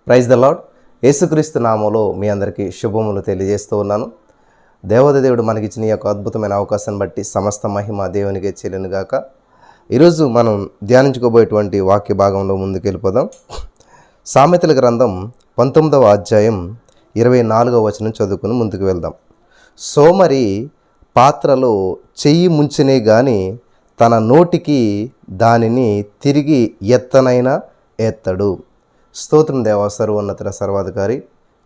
Praise the lord. యేసుక్రీస్తు నామములో మీ అందరికీ శుభములు తెలియజేస్తూ ఉన్నాను. దేవుడు మనకిచ్చిన ఈ యొక్క అద్భుతమైన అవకాశాన్ని బట్టి సమస్త మహిమ దేవునికే చెల్లునుగాక. ఈరోజు మనం ధ్యానించుకోబోయేటువంటి వాక్య భాగంలో ముందుకు వెళ్ళిపోదాం. సామెతల గ్రంథం 19వ అధ్యాయం 24వ వచనం చదువుకుని ముందుకు వెళ్దాం. సోమరి పాత్రలో చెయ్యి ముంచినే గాని తన నోటికి దానిని తిరిగి ఎత్తనైనా ఎత్తడు. స్తోత్రం దేవా, సర్వోన్నతుల సర్వాధికారి.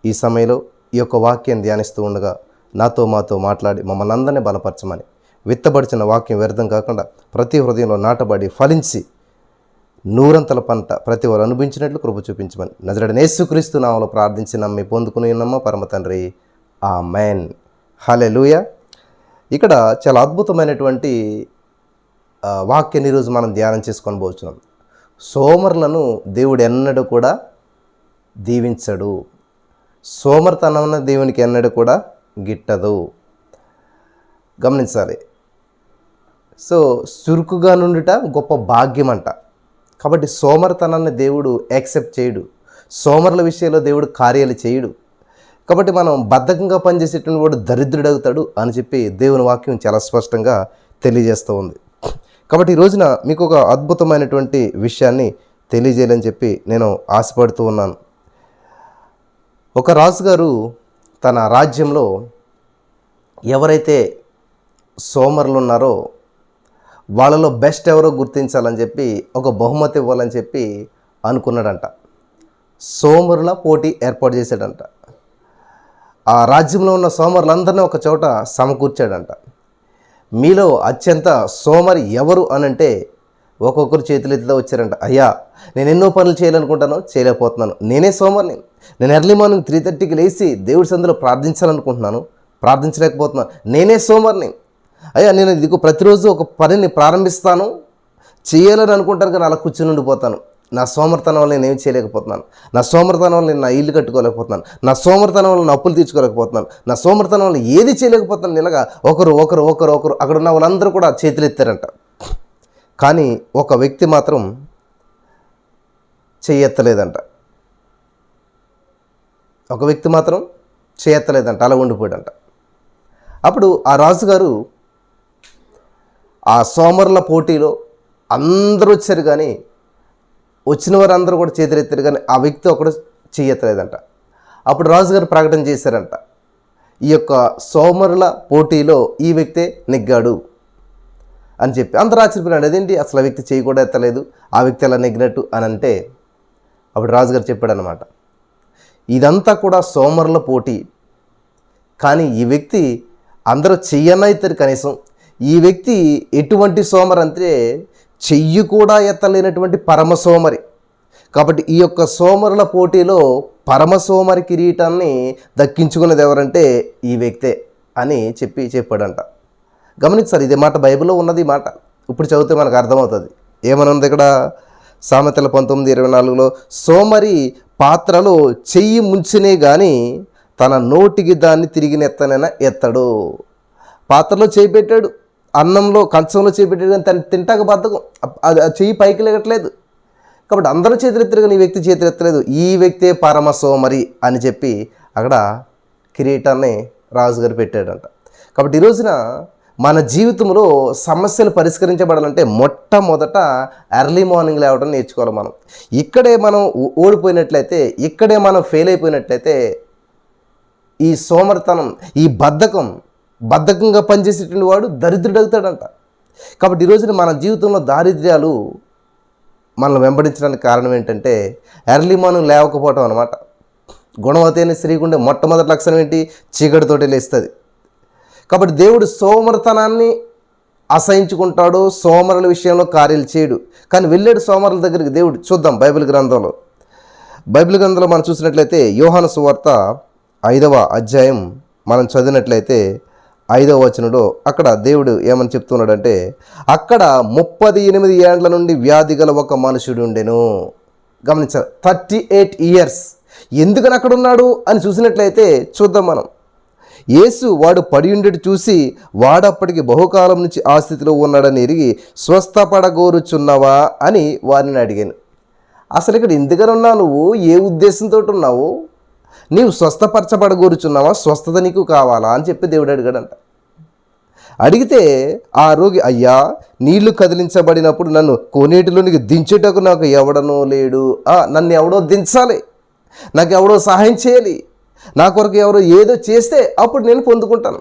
ఈ సమయంలో ఈ యొక్క వాక్యం ధ్యానిస్తూ ఉండగా మాతో మాట్లాడి మమ్మల్ని అందరినీ బలపరచమని, విత్తబడిచిన వాక్యం వ్యర్థం కాకుండా ప్రతి హృదయంలో నాటబడి ఫలించి నూరంతల పంట ప్రతి వారు అనుభవించినట్లు కృప చూపించమని నజరేయుడైన యేసుక్రీస్తు నామములో ప్రార్థించి నమ్మి పొందుకుని ఉన్నామా పరమ తండ్రి, ఆమేన్. హల్లెలూయా. ఇక్కడ చాలా అద్భుతమైనటువంటి వాక్యాన్ని ఈరోజు మనం ధ్యానం చేసుకొని పోతున్నాం. సోమరులను దేవుడు ఎన్నడూ కూడా దీవించడు. సోమరితనం దేవునికి ఎన్నడూ కూడా గిట్టదు. గమనించాలి. సో చురుకుగా నుండుట గొప్ప భాగ్యం అంట. కాబట్టి సోమరితనాన్ని దేవుడు యాక్సెప్ట్ చేయడు. సోమరుల విషయంలో దేవుడు కార్యాలు చేయడు. కాబట్టి మనం బద్ధకంగా పనిచేసేటువంటి వాడు దరిద్రుడవుతాడు అని చెప్పి దేవుని వాక్యం చాలా స్పష్టంగా తెలియజేస్తూ ఉంది. కాబట్టి ఈ రోజున మీకు ఒక అద్భుతమైనటువంటి విషయాన్ని తెలియజేయాలని చెప్పి నేను ఆశపడుతూ ఉన్నాను. ఒక రాజుగారు తన రాజ్యంలో ఎవరైతే సోమరులు ఉన్నారో వాళ్ళలో బెస్ట్ ఎవరో గుర్తించాలని చెప్పి ఒక బహుమతి ఇవ్వాలని చెప్పి అనుకున్నాడంట. సోమరుల పోటీ ఏర్పాటు చేశాడంట. ఆ రాజ్యంలో ఉన్న సోమరులందరినీ ఒక చోట సమకూర్చాడంట. మీలో అత్యంత సోమరి ఎవరు అనంటే ఒక్కొక్కరు చేతులెత్తుతో వచ్చారంట. అయ్యా, నేను ఎన్నో పనులు చేయాలనుకుంటాను, చేయలేకపోతున్నాను. నేనే సోమరిని. నేను ఎర్లీ మార్నింగ్ 3:30కి లేచి దేవుడి సందులో ప్రార్థించాలనుకుంటున్నాను, ప్రార్థించలేకపోతున్నాను. నేనే సోమరిని. అయ్యా, నేను ఇదిగో ప్రతిరోజు ఒక పనిని ప్రారంభిస్తాను, చేయాలని అనుకుంటాను, కానీ అలా కూర్చుని ఉండిపోతాను. నా సోమరితనం వల్ల నేనేం చేయలేకపోతున్నాను. నా సోమరితనం వల్ల నేను నా ఇల్లు కట్టుకోలేకపోతున్నాను. నా సోమరితనం వల్ల నా అప్పులు తీర్చుకోలేకపోతున్నాను. నా సోమరితనం వల్ల ఏది చేయలేకపోతున్నాను. ఇలాగా ఒకరు అక్కడ ఉన్న వాళ్ళందరూ కూడా చేతులు ఎత్తారంట. కానీ ఒక వ్యక్తి మాత్రం చేయెత్తలేదంట. అలా ఉండిపోయాడంట. అప్పుడు ఆ రాజుగారు ఆ సోమరుల పోటీలో అందరూ వచ్చారు, కానీ వచ్చిన వారు అందరూ కూడా చేతులు ఎత్తారు, కానీ ఆ వ్యక్తి ఒకడు చేయెత్తలేదంట. అప్పుడు రాజుగారు ప్రకటన చేశారంట, ఈ యొక్క సోమరుల పోటీలో ఈ వ్యక్తే నెగ్గాడు అని చెప్పి. అందరూ ఆశ్చర్యపోయాడు. అదేంటి, అసలు ఆ వ్యక్తి చేయి కూడా ఎత్తలేదు, ఆ వ్యక్తి ఎలా నెగ్గినట్టు అని అంటే అప్పుడు రాజుగారు చెప్పాడనమాట, ఇదంతా కూడా సోమరుల పోటీ, కానీ ఈ వ్యక్తి అందరూ చెయ్యనైతారు కనీసం. ఈ వ్యక్తి ఎటువంటి సోమరు అంటే చెయ్యి కూడా ఎత్తలేనటువంటి పరమసోమరి. కాబట్టి ఈ యొక్క సోమరుల పోటీలో పరమసోమరి కిరీటాన్ని దక్కించుకున్నది ఎవరంటే ఈ వ్యక్తే అని చెప్పాడంట. గమనించాలి, ఇదే మాట బైబిల్లో ఉన్నది. ఈ మాట ఇప్పుడు చదివితే మనకు అర్థమవుతుంది. ఏమని ఉంది ఇక్కడ? సామెతల 19:24లో సోమరి పాత్రలో చెయ్యి ముంచినే కానీ తన నోటికి దాన్ని తిరిగి నెత్తనైనా ఎత్తడు. పాత్రలో చేయి పెట్టాడు, అన్నంలో కంచంలో చేపెట్టాడు, కానీ తను తింటాక బద్ధకం, అది చెయ్యి పైకి లేగట్లేదు. కాబట్టి అందరూ చేతులెత్తారు, కానీ ఈ వ్యక్తి చేతులెత్తలేదు. ఈ వ్యక్తే పరమసోమరి అని చెప్పి అక్కడ కిరీటాన్ని రాజుగారు పెట్టాడంట. కాబట్టి ఈ రోజున మన జీవితంలో సమస్యలు పరిష్కరించబడాలంటే మొట్టమొదట ఎర్లీ మార్నింగ్ లేవడం నేర్చుకోవాలి. మనం ఇక్కడే మనం ఓడిపోయినట్లయితే, ఇక్కడే మనం ఫెయిల్ అయిపోయినట్లయితే ఈ సోమరితనం, ఈ బద్ధకంగా పనిచేసేటువంటి వాడు దరిద్రుడవుతాడంట. కాబట్టి ఈరోజున మన జీవితంలో దారిద్ర్యాలు మనల్ని వెంబడించడానికి కారణం ఏంటంటే ఎర్లీ మార్నింగ్ లేవకపోవటం అనమాట. గుణవతి అనే స్త్రీకి ఉండే మొట్టమొదటి లక్షణం ఏంటి? చీకటితోటి లేస్తుంది. కాబట్టి దేవుడు సోమరితనాన్ని అసహించుకుంటాడు, సోమరుల విషయంలో కార్యాలు చేయడు. కానీ వెళ్ళాడు సోమరుల దగ్గరికి దేవుడు. చూద్దాం బైబిల్ గ్రంథంలో మనం చూసినట్లయితే యోహాను సువార్త 5వ అధ్యాయం మనం చదివినట్లయితే 5వ వచనంలో అక్కడ దేవుడు ఏమని చెప్తున్నాడంటే, అక్కడ 38 ఏండ్ల నుండి వ్యాధి గల ఒక మనుషుడు ఉండెను. గమనించాలి, 38 ఇయర్స్. ఎందుకని అక్కడ ఉన్నాడు అని చూసినట్లయితే చూద్దాం మనం. యేసు వాడు పడి ఉండేటి చూసి వాడప్పటికి బహుకాలం నుంచి ఆ స్థితిలో ఉన్నాడని ఎరిగి స్వస్థపడగోరుచున్నవా అని వారిని అడిగాను. అసలు ఇక్కడ ఎందుకని ఉన్నావు నువ్వు? ఏ ఉద్దేశంతో ఉన్నావు? నీవు స్వస్థపరచబడగోరుచున్నావా? స్వస్థత నీకు కావాలా అని చెప్పి దేవుడు అడిగాడంట. అడిగితే ఆ రోగి, అయ్యా నీళ్లు కదిలించబడినప్పుడు నన్ను కోనేటిలోనికి దించుటకు నాకు ఎవడనో లేడు. నన్ను ఎవడో దించాలి, నాకు ఎవడో సహాయం చేయాలి, నా కొరకు ఎవరో ఏదో చేస్తే అప్పుడు నేను పొందుకుంటాను.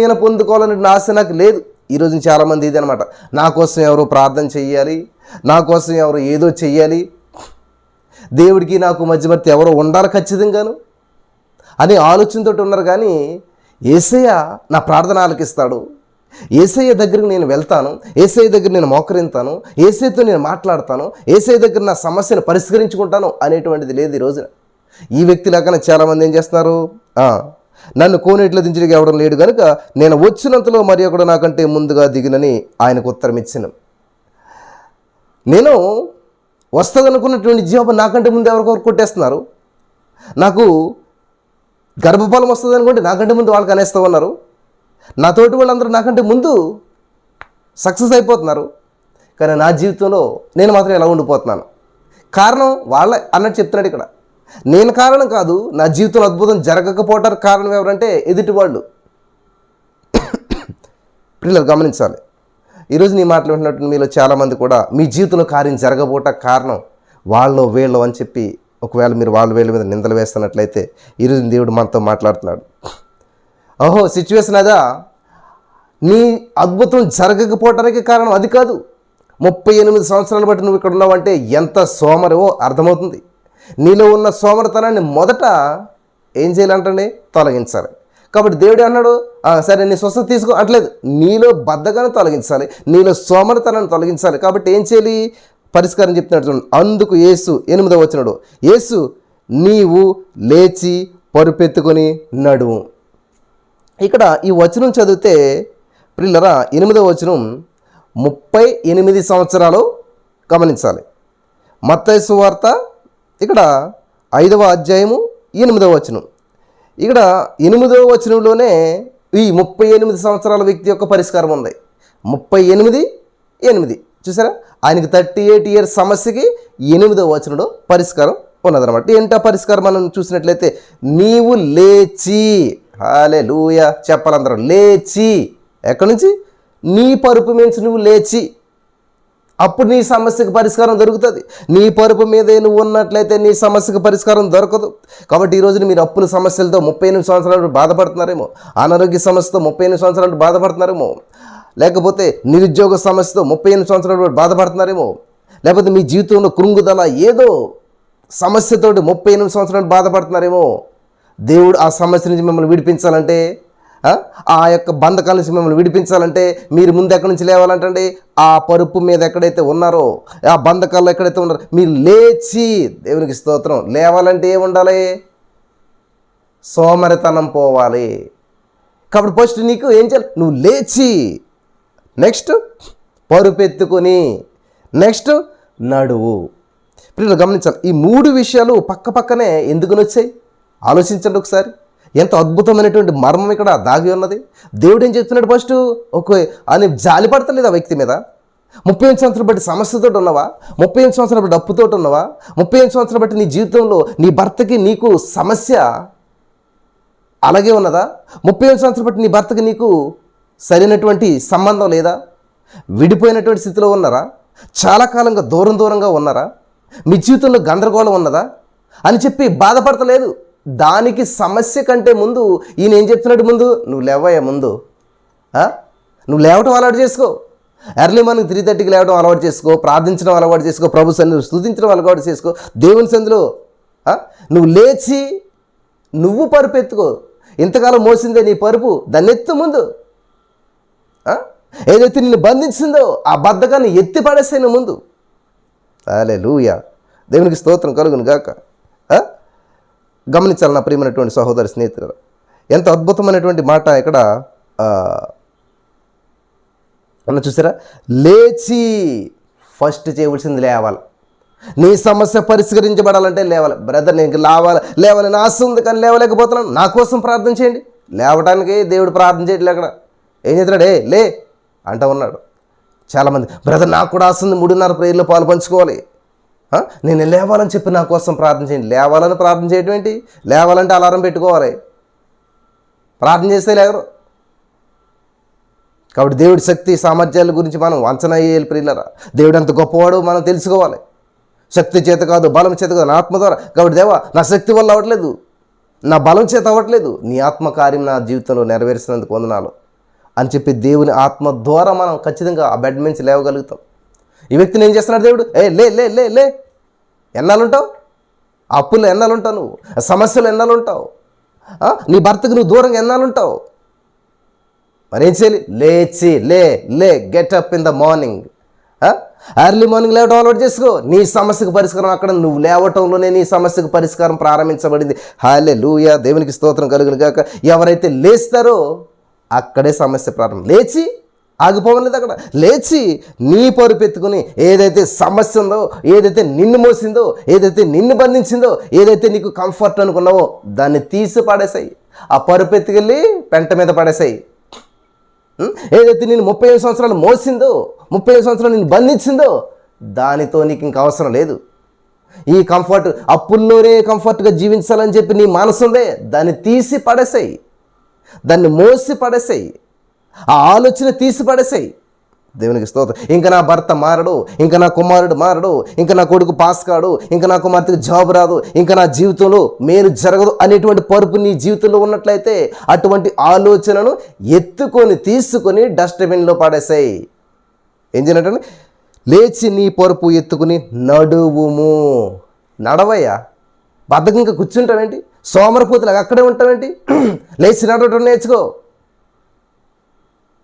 నేను పొందుకోవాలని ఆశ నాకు లేదు. ఈరోజు చాలామంది ఇది అనమాట, నా కోసం ఎవరో ప్రార్థన చెయ్యాలి, నా కోసం ఎవరో ఏదో చెయ్యాలి, దేవుడికి నాకు మధ్యవర్తి ఎవరో ఉండాలి ఖచ్చితంగాను అనే ఆలోచనతో ఉన్నారు. కానీ యేసయ్య నా ప్రార్థన ఆలకిస్తాడు, యేసయ్య దగ్గరికి నేను వెళ్తాను, యేసయ్య దగ్గర నేను మోకరింతాను, యేసయ్యతో నేను మాట్లాడతాను, యేసయ్య దగ్గర నా సమస్యను పరిష్కరించుకుంటాను అనేటువంటిది లేదు ఈ రోజున. ఈ వ్యక్తి లాగానే చాలామంది ఏం చేస్తున్నారు, నన్ను కోనేట్లో దించడానికి ఎవడం లేడు కనుక నేను వచ్చినంతలో మరి ఒకడు నాకంటే ముందుగా దిగినని ఆయనకు ఉత్తరం ఇచ్చాను. నేను వస్తుందనుకున్నటువంటి జీవం నాకంటే ముందు ఎవరికొకరు కొట్టేస్తున్నారు. నాకు గర్భఫలం వస్తుంది అనుకోండి, నాకంటే ముందు వాళ్ళకి అనేస్తూ ఉన్నారు. నా తోటి వాళ్ళందరూ నాకంటే ముందు సక్సెస్ అయిపోతున్నారు. కానీ నా జీవితంలో నేను మాత్రం ఎలా ఉండిపోతున్నాను? కారణం వాళ్ళే అన్నట్టు చెప్తున్నాడు ఇక్కడ. నేను కారణం కాదు, నా జీవితంలో అద్భుతం జరగకపోవటానికి కారణం ఎవరంటే ఎదుటి వాళ్ళు. పిల్లలు గమనించాలి. ఈరోజు నీ మాట్లాడుతున్నట్టు మీలో చాలామంది కూడా మీ జీవితంలో కార్యం జరగకపోవటానికి కారణం వాళ్ళు వీళ్ళు అని చెప్పి ఒకవేళ మీరు వాళ్ళ వీళ్ళ మీద నిందలు వేస్తున్నట్లయితే ఈరోజు దేవుడు మనతో మాట్లాడుతున్నాడు. సిచ్యువేషన్ అదా, నీ అద్భుతం జరగకపోవటానికి కారణం అది కాదు. 38 సంవత్సరాలు బట్టి నువ్వు ఇక్కడ ఉన్నావంటే ఎంత సోమరమో అర్థమవుతుంది. నీలో ఉన్న సోమరతనాన్ని మొదట ఏం చేయాలంటే తొలగించాలి. కాబట్టి దేవుడు అన్నాడు, సరే నీ స్వస్థత తీసుకో అట్లేదు, నీలో బద్ధకాన్ని తొలగించాలి, నీలో సోమరతనాన్ని తొలగించాలి. కాబట్టి ఏం చేయాలి? పరిష్కారం చెప్తున్నాడు చూడండి. అందుకు యేసు 8వ వచనం, యేసు నీవు లేచి పరుపెత్తుకొని నడుము. ఇక్కడ ఈ వచనం చదివితే ప్రియులరా 8వ వచనం 38 సంవత్సరాలు గమనించాలి. మత్తయి సువార్త ఇక్కడ 5వ అధ్యాయము 8వ వచనం. ఇక్కడ 8వ వచనంలోనే ఈ 38 సంవత్సరాల వ్యక్తి యొక్క పరిష్కారం ఉంది. 38 చూసారా, ఆయనకి 38 ఇయర్స్ సమస్యకి 8వ వచనంలో పరిష్కారం ఉన్నదన్నమాట. ఏంటా పరిష్కారం మనం చూసినట్లయితే, నీవు లేచి, హల్లెలూయా చెప్పాలందరూ, లేచి. ఎక్కడి నుంచి? నీ పరుపు మించి నువ్వు లేచి, అప్పుడు నీ సమస్యకు పరిష్కారం దొరుకుతుంది. నీ పరుపు మీదే నువ్వు ఉన్నట్లయితే నీ సమస్యకు పరిష్కారం దొరకదు. కాబట్టి ఈరోజు మీరు అప్పుల సమస్యలతో 38 సంవత్సరాలు బాధపడుతున్నారేమో, అనారోగ్య సమస్యతో 38 సంవత్సరాలు బాధపడుతున్నారేమో, లేకపోతే నిరుద్యోగ సమస్యతో 38 సంవత్సరాలు బాధపడుతున్నారేమో, లేకపోతే మీ జీవితంలో కృంగుదల ఏదో సమస్యతోటి 38 సంవత్సరాలు బాధపడుతున్నారేమో. దేవుడు ఆ సమస్య నుంచి మిమ్మల్ని విడిపించాలంటే, ఆ యొక్క బంధకాల నుంచి మిమ్మల్ని విడిపించాలంటే మీరు ముందు ఎక్కడి నుంచి లేవాలంటే ఆ పరుపు మీద ఎక్కడైతే ఉన్నారో, ఆ బంధకాల్లో ఎక్కడైతే ఉన్నారో మీరు లేచి, దేవునికి స్తోత్రం, లేవాలంటే ఏముండాలి? సోమరితనం పోవాలి. కాబట్టి ఫస్ట్ నీకు ఏం చేయాలి? నువ్వు లేచి, నెక్స్ట్ పరుపెత్తుకొని, నెక్స్ట్ నడువు. ఇప్పుడు గమనించాలి, ఈ 3 విషయాలు పక్క పక్కనే ఎందుకు వచ్చాయి ఆలోచించండి ఒకసారి. ఎంత అద్భుతమైనటువంటి మర్మం ఇక్కడ దాగి ఉన్నది. దేవుడు ఏం చెప్తున్నాడు? ఫస్ట్ అని జాలి పడతలేదు ఆ వ్యక్తి మీద. 38 సంవత్సరాలు బట్టి సమస్యతో ఉన్నవా? 38 సంవత్సరాలు బట్టి అప్పుతో ఉన్నవా? 38 సంవత్సరాలు బట్టి నీ జీవితంలో నీ భర్తకి నీకు సమస్య అలాగే ఉన్నదా? 38 సంవత్సరాలు బట్టి నీ భర్తకి నీకు సరైనటువంటి సంబంధం లేదా? విడిపోయినటువంటి స్థితిలో ఉన్నారా? చాలా కాలంగా దూరంగా ఉన్నారా? మీ జీవితంలో గందరగోళం ఉన్నదా అని చెప్పి బాధపడతలేదు. దానికి సమస్య కంటే ముందు ఈయన ఏం చెప్తున్నాడు? ముందు నువ్వు లేవయ్యా, ముందు నువ్వు లేవటం అలవాటు చేసుకో. ఎర్లీ మార్నింగ్ 3:30కి లేవడం అలవాటు చేసుకో, ప్రార్థించడం అలవాటు చేసుకో, ప్రభు సన్నిధిలో స్తుతించడం అలవాటు చేసుకో, దేవుని సన్నిధిలో నువ్వు లేచి నువ్వు పరుపెత్తుకో. ఇంతకాలం మోసిందే నీ పరుపు, దాన్ని ఎత్తు ముందు. ఏదైతే నిన్ను బంధించిందో ఆ బద్ధకాన్ని ఎత్తి పడేసాను ముందు. హల్లెలూయా, దేవునికి స్తోత్రం కలుగును గాక. గమనించాలి నా ప్రియమైనటువంటి సహోదరి స్నేహితులు, ఎంత అద్భుతమైనటువంటి మాట ఇక్కడ అన్న చూసారా? లేచి ఫస్ట్ చేయవలసింది లేవాలి. నీ సమస్య పరిష్కరించబడాలంటే లేవాలి. బ్రదర్ నేను లేవాలని ఆశ ఉంది కానీ లేవలేకపోతున్నాను, నా కోసం ప్రార్థన చేయండి. లేవటానికి దేవుడు ప్రార్థన చేయట్లే. అక్కడ ఏం చేస్తున్నాడు? లే అంటూ ఉన్నాడు. చాలామంది, బ్రదర్ నాకు కూడా ఆశ ఉంది, 3:30 ప్రేయర్లో పాలు పంచుకోవాలి. నేను లేవాలని చెప్పి నా కోసం ప్రార్థన చేయండి. లేవాలని ప్రార్థన చేయడం ఏంటి? లేవాలంటే అలారం పెట్టుకోవాలి, ప్రార్థన చేస్తే లేవరు. కాబట్టి దేవుడి శక్తి సామర్థ్యాల గురించి మనం అంచనా వేయాలి ప్రియులారా. దేవుడు ఎంత గొప్పవాడో మనం తెలుసుకోవాలి. శక్తి చేత కాదు, బలం చేత కాదు, నా ఆత్మ ద్వారా. కాబట్టి దేవా, నా శక్తి వల్ల అవ్వట్లేదు, నా బలం చేత అవ్వట్లేదు, నీ ఆత్మకార్యం నా జీవితంలో నెరవేర్చినందుకు వందనాలు అని చెప్పి దేవుని ఆత్మ ద్వారా మనం ఖచ్చితంగా ఆ బెడ్ నుంచి లేవగలుగుతాం. ఈ వ్యక్తిని ఏం చేస్తున్నాడు దేవుడు? లే లే లే లే ఎన్నాళ్ళుంటావు? అప్పులు ఎన్నాళ్ళుంటావు? నువ్వు సమస్యలు ఎన్నాళ్ళుంటావు? నీ భర్తకు నువ్వు దూరంగా ఎన్నాళ్ళుంటావు? మరేం చేయాలి? లేచి లే లే get up in the morning. Early morning లేవటం అలవాటు చేసుకో. నీ సమస్యకు పరిష్కారం అక్కడ, నువ్వు లేవటంలోనే నీ సమస్యకు పరిష్కారం ప్రారంభించబడింది. హల్లెలూయా, దేవునికి స్తోత్రం కలుగును గాక. ఎవరైతే లేస్తారో అక్కడే సమస్య ప్రారంభం. లేచి ఆగిపోవలేదు అక్కడ. లేచి నీ పరుపెత్తుకుని ఏదైతే సమస్య ఉందో, ఏదైతే నిన్ను మోసిందో, ఏదైతే నిన్ను బంధించిందో, ఏదైతే నీకు కంఫర్ట్ అనుకున్నావో దాన్ని తీసి పడేసాయి. ఆ పరుపెత్తుకెళ్ళి పెంట మీద పడేసాయి. ఏదైతే నేను 35 సంవత్సరాలు మోసిందో, 35 సంవత్సరాలు నేను బంధించిందో దానితో నీకు ఇంక అవసరం లేదు. ఈ కంఫర్ట్, అప్పుల్లోనే కంఫర్ట్గా జీవించాలని చెప్పి నీ మనసు ఉందే, దాన్ని తీసి పడేసాయి, దాన్ని మోసి పడేసాయి, ఆ ఆలోచన తీసి పడేసాయి. దేవునికి స్తోత్రం. ఇంకా నా భర్త మారడు, ఇంకా నా కుమారుడు మారడు, ఇంకా నా కొడుకు పాస్ కాడు, ఇంకా నా కుమార్తెకు జాబ్ రాదు, ఇంకా నా జీవితంలో మేలు జరగదు అనేటువంటి పరుపు నీ జీవితంలో ఉన్నట్లయితే అటువంటి ఆలోచనను ఎత్తుకొని తీసుకొని డస్ట్బిన్లో పడేసాయి. ఏం చేయనట్టండి? లేచి నీ పరుపు ఎత్తుకుని నడువుము. నడవయ్యా, బద్ధకంగా కూర్చుంటావేంటి? సోమరపోతులాగా అక్కడే ఉంటావేంటి? లేచి నడవటం నేర్చుకో.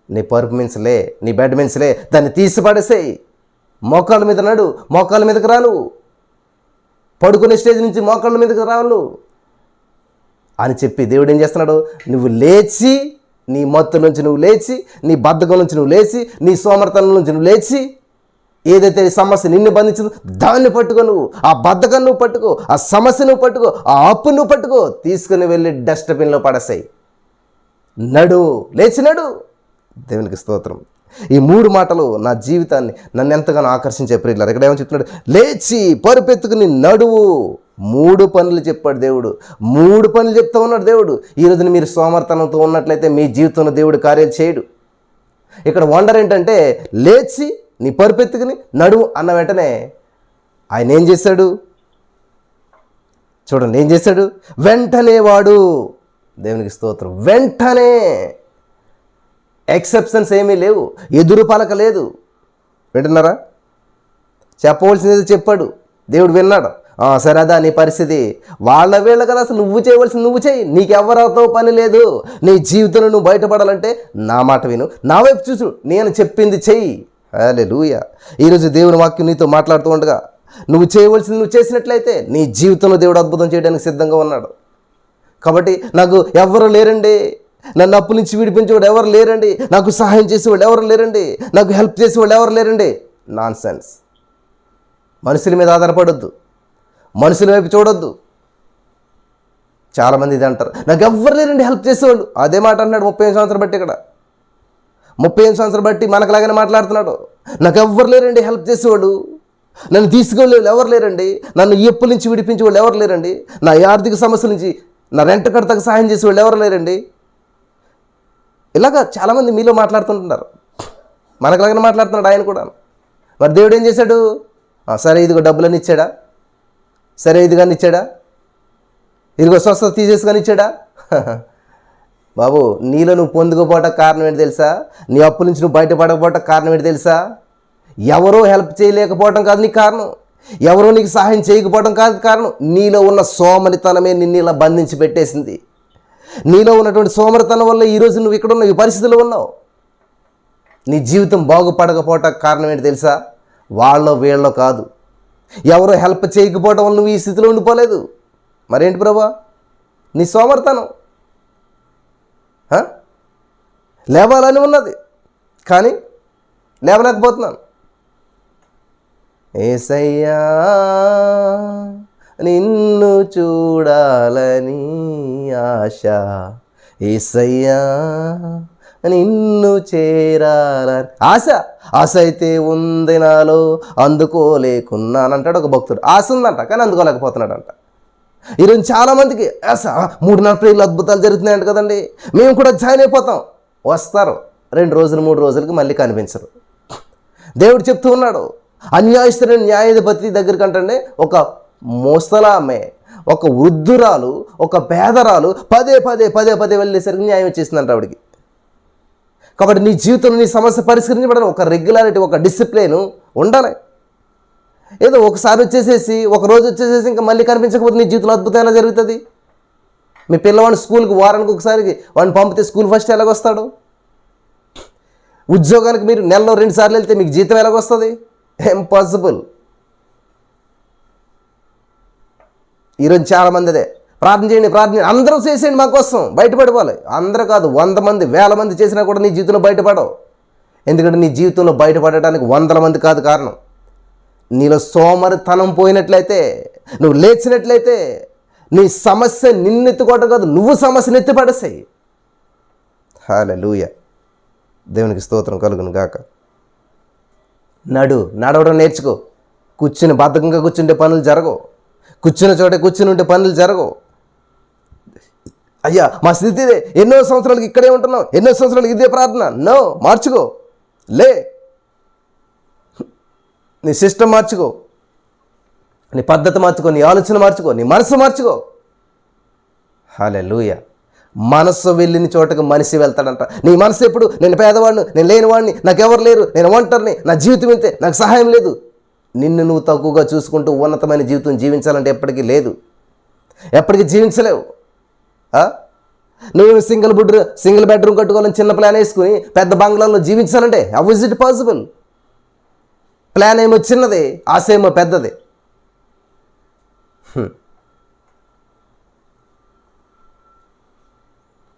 నీ పరుపు మించలే, నీ బెడ్ మించలే, దాన్ని తీసి పడేసేయి. మోకాళ్ళ మీద నడు, మోకాళ్ళ మీదకి రాను, పడుకునే స్టేజ్ నుంచి మోకాళ్ళ మీదకి రాను అని చెప్పి దేవుడు ఏం చేస్తున్నాడు? నువ్వు లేచి, నీ మత్తు నుంచి నువ్వు లేచి, నీ బద్ధకం నుంచి నువ్వు లేచి, నీ సోమర్తనం నుంచి నువ్వు లేచి, ఏదైతే సమస్య నిన్ను బంధించిందో దాన్ని పట్టుకో. నువ్వు ఆ బద్ధకం నువ్వు పట్టుకో, ఆ సమస్య నువ్వు పట్టుకో, ఆ అప్పు నువ్వు పట్టుకో, తీసుకుని వెళ్ళి డస్ట్బిన్లో పడేసాయి. నడు, లేచి నడు. దేవునికి స్తోత్రం. ఈ 3 మాటలు నా జీవితాన్ని, నన్ను ఎంతగానో ఆకర్షించే ప్రియులారా. ఇక్కడ ఏమని చెప్తున్నాడు? లేచి పరుపెత్తుకుని నడువు. 3 పనులు చెప్పాడు దేవుడు. 3 పనులు చెప్తా ఉన్నాడు దేవుడు. ఈరోజున మీరు సోమర్తనంతో ఉన్నట్లయితే మీ జీవితంలో దేవుడు కార్యాలు చేయడు. ఇక్కడ వండర్ ఏంటంటే, లేచి నీ పరుపెత్తుకుని నడువు అన్న వెంటనే ఆయన ఏం చేశాడు? చూడండి ఏం చేశాడు? వెంటనే వాడు, దేవునికి స్తోత్రం, వెంటనే. ఎక్సెప్షన్స్ ఏమీ లేవు, ఎదురు పలక లేదు. వింటున్నారా? చెప్పవలసింది చెప్పాడు, దేవుడు విన్నాడు. సరే, అదా నీ పరిస్థితి, వాళ్ళ వీళ్ళ కదా, అసలు నువ్వు చేయవలసింది నువ్వు చేయి, నీకెవరితో పని లేదు. నీ జీవితంలో నువ్వు బయటపడాలంటే నా మాట విను, నా వైపు చూసు, నేను చెప్పింది చెయ్యి. హల్లెలూయా. ఈరోజు దేవుని వాక్యం నీతో మాట్లాడుతూ ఉండగా నువ్వు చేయవలసింది నువ్వు చేసినట్లయితే నీ జీవితంలో దేవుడు అద్భుతం చేయడానికి సిద్ధంగా ఉన్నాడు. కాబట్టి నాకు ఎవరు లేరండి, నన్ను అప్పు నుంచి విడిపించేవాడు ఎవరు లేరండి, నాకు సహాయం చేసేవాళ్ళు ఎవరు లేరండి, నాకు హెల్ప్ చేసేవాళ్ళు ఎవరు లేరండి, నాన్ సెన్స్. మనుషుల మీద ఆధారపడొద్దు, మనుషుల వైపు చూడొద్దు. చాలామంది ఇది అంటారు, నాకు ఎవ్వరు లేరండి హెల్ప్ చేసేవాళ్ళు. అదే మాట అన్నాడు 35 సంవత్సరాలు బట్టి. ఇక్కడ 35 సంవత్సరాలు బట్టి మనకులాగానే మాట్లాడుతున్నాడు. నాకు ఎవ్వరు లేరండి హెల్ప్ చేసేవాళ్ళు, నన్ను తీసుకెళ్ళేవాళ్ళు ఎవరు లేరండి, నన్ను ఈ అప్పుల నుంచి విడిపించే వాళ్ళు ఎవరు లేరండి, నా ఆర్థిక సమస్యల నుంచి, నా రెంట్ కడతకు సహాయం చేసేవాళ్ళు ఎవరు లేరండి. ఇలాగా చాలామంది మీలో మాట్లాడుతుంటున్నారు. మనకులాగానే మాట్లాడుతున్నాడు ఆయన కూడా. మరి దేవుడు ఏం చేశాడు? సరే ఇదిగో డబ్బులని ఇచ్చాడా, సరే ఇది కానీ ఇచ్చాడా, ఇదిగో స్వస్థత తీసేసి కానీ ఇచ్చాడా? బాబు, నీలో నువ్వు పొందుకోపోవటం కారణం ఏంటి తెలుసా? నీ అప్పు నుంచి నువ్వు బయటపడకపోవటం కారణం ఏంటి తెలుసా? ఎవరో హెల్ప్ చేయలేకపోవటం కాదు నీకు కారణం, ఎవరో నీకు సహాయం చేయకపోవడం కాదు కారణం. నీలో ఉన్న సోమరితనమే నిన్ను ఇలా బంధించి పెట్టేసింది. నీలో ఉన్నటువంటి సోమరితనం వల్ల ఈరోజు నువ్వు ఇక్కడ ఉన్న ఈ పరిస్థితిలో ఉన్నావు. నీ జీవితం బాగుపడకపోవటం కారణం ఏంటి తెలుసా? వాళ్ళో వీళ్ళో కాదు, ఎవరో హెల్ప్ చేయకపోవడం వల్ల నువ్వు ఈ స్థితిలో ఉండిపోలేదు. మరేంటి ప్రభా? నీ సోమరితనం. లేవాలని ఉన్నది కానీ లేవలేకపోతున్నాను. యేసయ్యా నిన్ను చూడాలని ఆశ, యేసయ్యా నిన్ను చేరాలని ఆశ అయితే ఉంది నాలో అందుకోలేకున్నానంటాడు ఒక భక్తుడు. ఆశ ఉందంట కానీ అందుకోలేకపోతున్నాడంట. ఈరోజు చాలామందికి ఆశ 3 ప్రేయర్లు అద్భుతాలు జరుగుతున్నాయంట కదండి, మేము కూడా జాయిన్ అయిపోతాం. వస్తారు 2 రోజులు 3 రోజులకి మళ్ళీ కనిపించరు. దేవుడు చెప్తూ ఉన్నాడు, అన్యాయస్తులైన న్యాయాధిపతి దగ్గరికి అంటే ఒక ముసలామె, ఒక వృద్ధురాలు, ఒక పేదరాలు పదే వెళ్ళేసరికి న్యాయం వచ్చేసిందంట ఆవిడికి. కాబట్టి నీ జీవితంలో నీ సమస్య పరిష్కరించబడాలి. ఒక రెగ్యులారిటీ, ఒక డిసిప్లిన్ ఉండాలి. ఏదో ఒకసారి వచ్చేసేసి ఒక రోజు వచ్చేసేసి ఇంకా మళ్ళీ కనిపించకపోతే నీ జీవితంలో అద్భుతం ఎలా జరుగుతుంది? మీ పిల్లవాడిని స్కూల్కి వారానికి ఒకసారి వాడిని పంపితే స్కూల్ ఫస్ట్ ఎలాగొస్తాడు? ఉద్యోగానికి మీరు నెలలో 2 సార్లు వెళ్తే మీకు జీతం ఎలాగొస్తుంది? ఇంపాసిబుల్. ఈరోజు చాలామంది అదే ప్రార్థన చేయండి, అందరూ చేసేయండి మా కోసం బయటపడిపోవాలి. అందరూ కాదు, 100 మంది 1000 మంది చేసినా కూడా నీ జీవితంలో బయటపడవు. ఎందుకంటే నీ జీవితంలో బయటపడటానికి 100 మంది కాదు కారణం. నీలో సోమరితనం పోయినట్లయితే, నువ్వు లేచినట్లయితే నీ సమస్య నిన్నెత్తుకోవటం కాదు, నువ్వు సమస్యను ఎత్తిపడేసాయి. హల్లెలూయా, దేవునికి స్తోత్రం కలుగును గాక. నడవడం నేర్చుకో. బద్ధకంగా కూర్చుంటే పనులు జరగవు. కూర్చున్న చోటే కూర్చుని ఉంటే పనులు జరగవు. అయ్యా మా స్థితి ఇదే, ఎన్నో సంవత్సరాలకి ఇక్కడే ఉంటున్నాం, ఎన్నో సంవత్సరాలకి ఇదే ప్రార్థన. నో, మార్చుకో. లే, నీ సిస్టమ్ మార్చుకో, నీ పద్ధతి మార్చుకో, నీ ఆలోచన మార్చుకో, నీ మనసు మార్చుకో. హల్లెలూయా. మనసు వెళ్ళిన చోటకు మనిషి వెళ్తాడంట. నీ మనసు ఎప్పుడు నేను పేదవాడిని, నేను లేనివాడిని, నాకెవరు లేరు, నేను ఒంటరిని, నా జీవితం ఇంతే, నాకు సహాయం లేదు. నిన్ను నువ్వు తక్కువగా చూసుకుంటూ ఉన్నతమైన జీవితం జీవించాలంటే ఎప్పటికీ లేదు, ఎప్పటికీ జీవించలేవు. నువ్వు సింగిల్ బెడ్రూమ్ కట్టుకోవాలని చిన్న ప్లాన్ వేసుకుని పెద్ద బంగ్లాలో జీవించాలంటే how is it possible? Plan ఏమో చిన్నది, ఆశ ఏమో పెద్దది.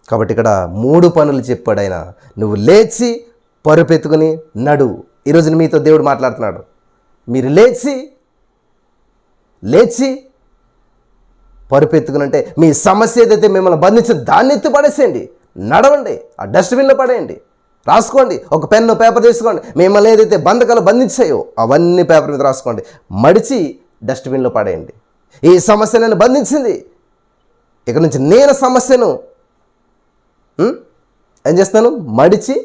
కాబట్టి ఇక్కడ 3 పనులు చెప్పాడు ఆయన. నువ్వు లేచి పరుపెత్తుకుని నడు. ఈరోజు మీతో దేవుడు మాట్లాడుతున్నాడు. మీరు లేచి పరుపెత్తుకునంటే మీ సమస్య ఏదైతే మిమ్మల్ని బంధించిన దాన్ని ఎత్తి పడేసేయండి. నడవండి, ఆ డస్ట్బిన్లో పడేయండి, రాసుకోండి. ఒక పెన్ను పేపర్ తీసుకోండి. మిమ్మల్ని ఏదైతే బంధకాలు బంధించాయో అవన్నీ పేపర్ మీద రాసుకోండి, మడిచి డస్ట్బిన్లో పడేయండి. ఈ సమస్య నన్ను బంధించింది, ఇక నుంచి నేను సమస్యను ఏం చేస్తున్నాను? మడిచి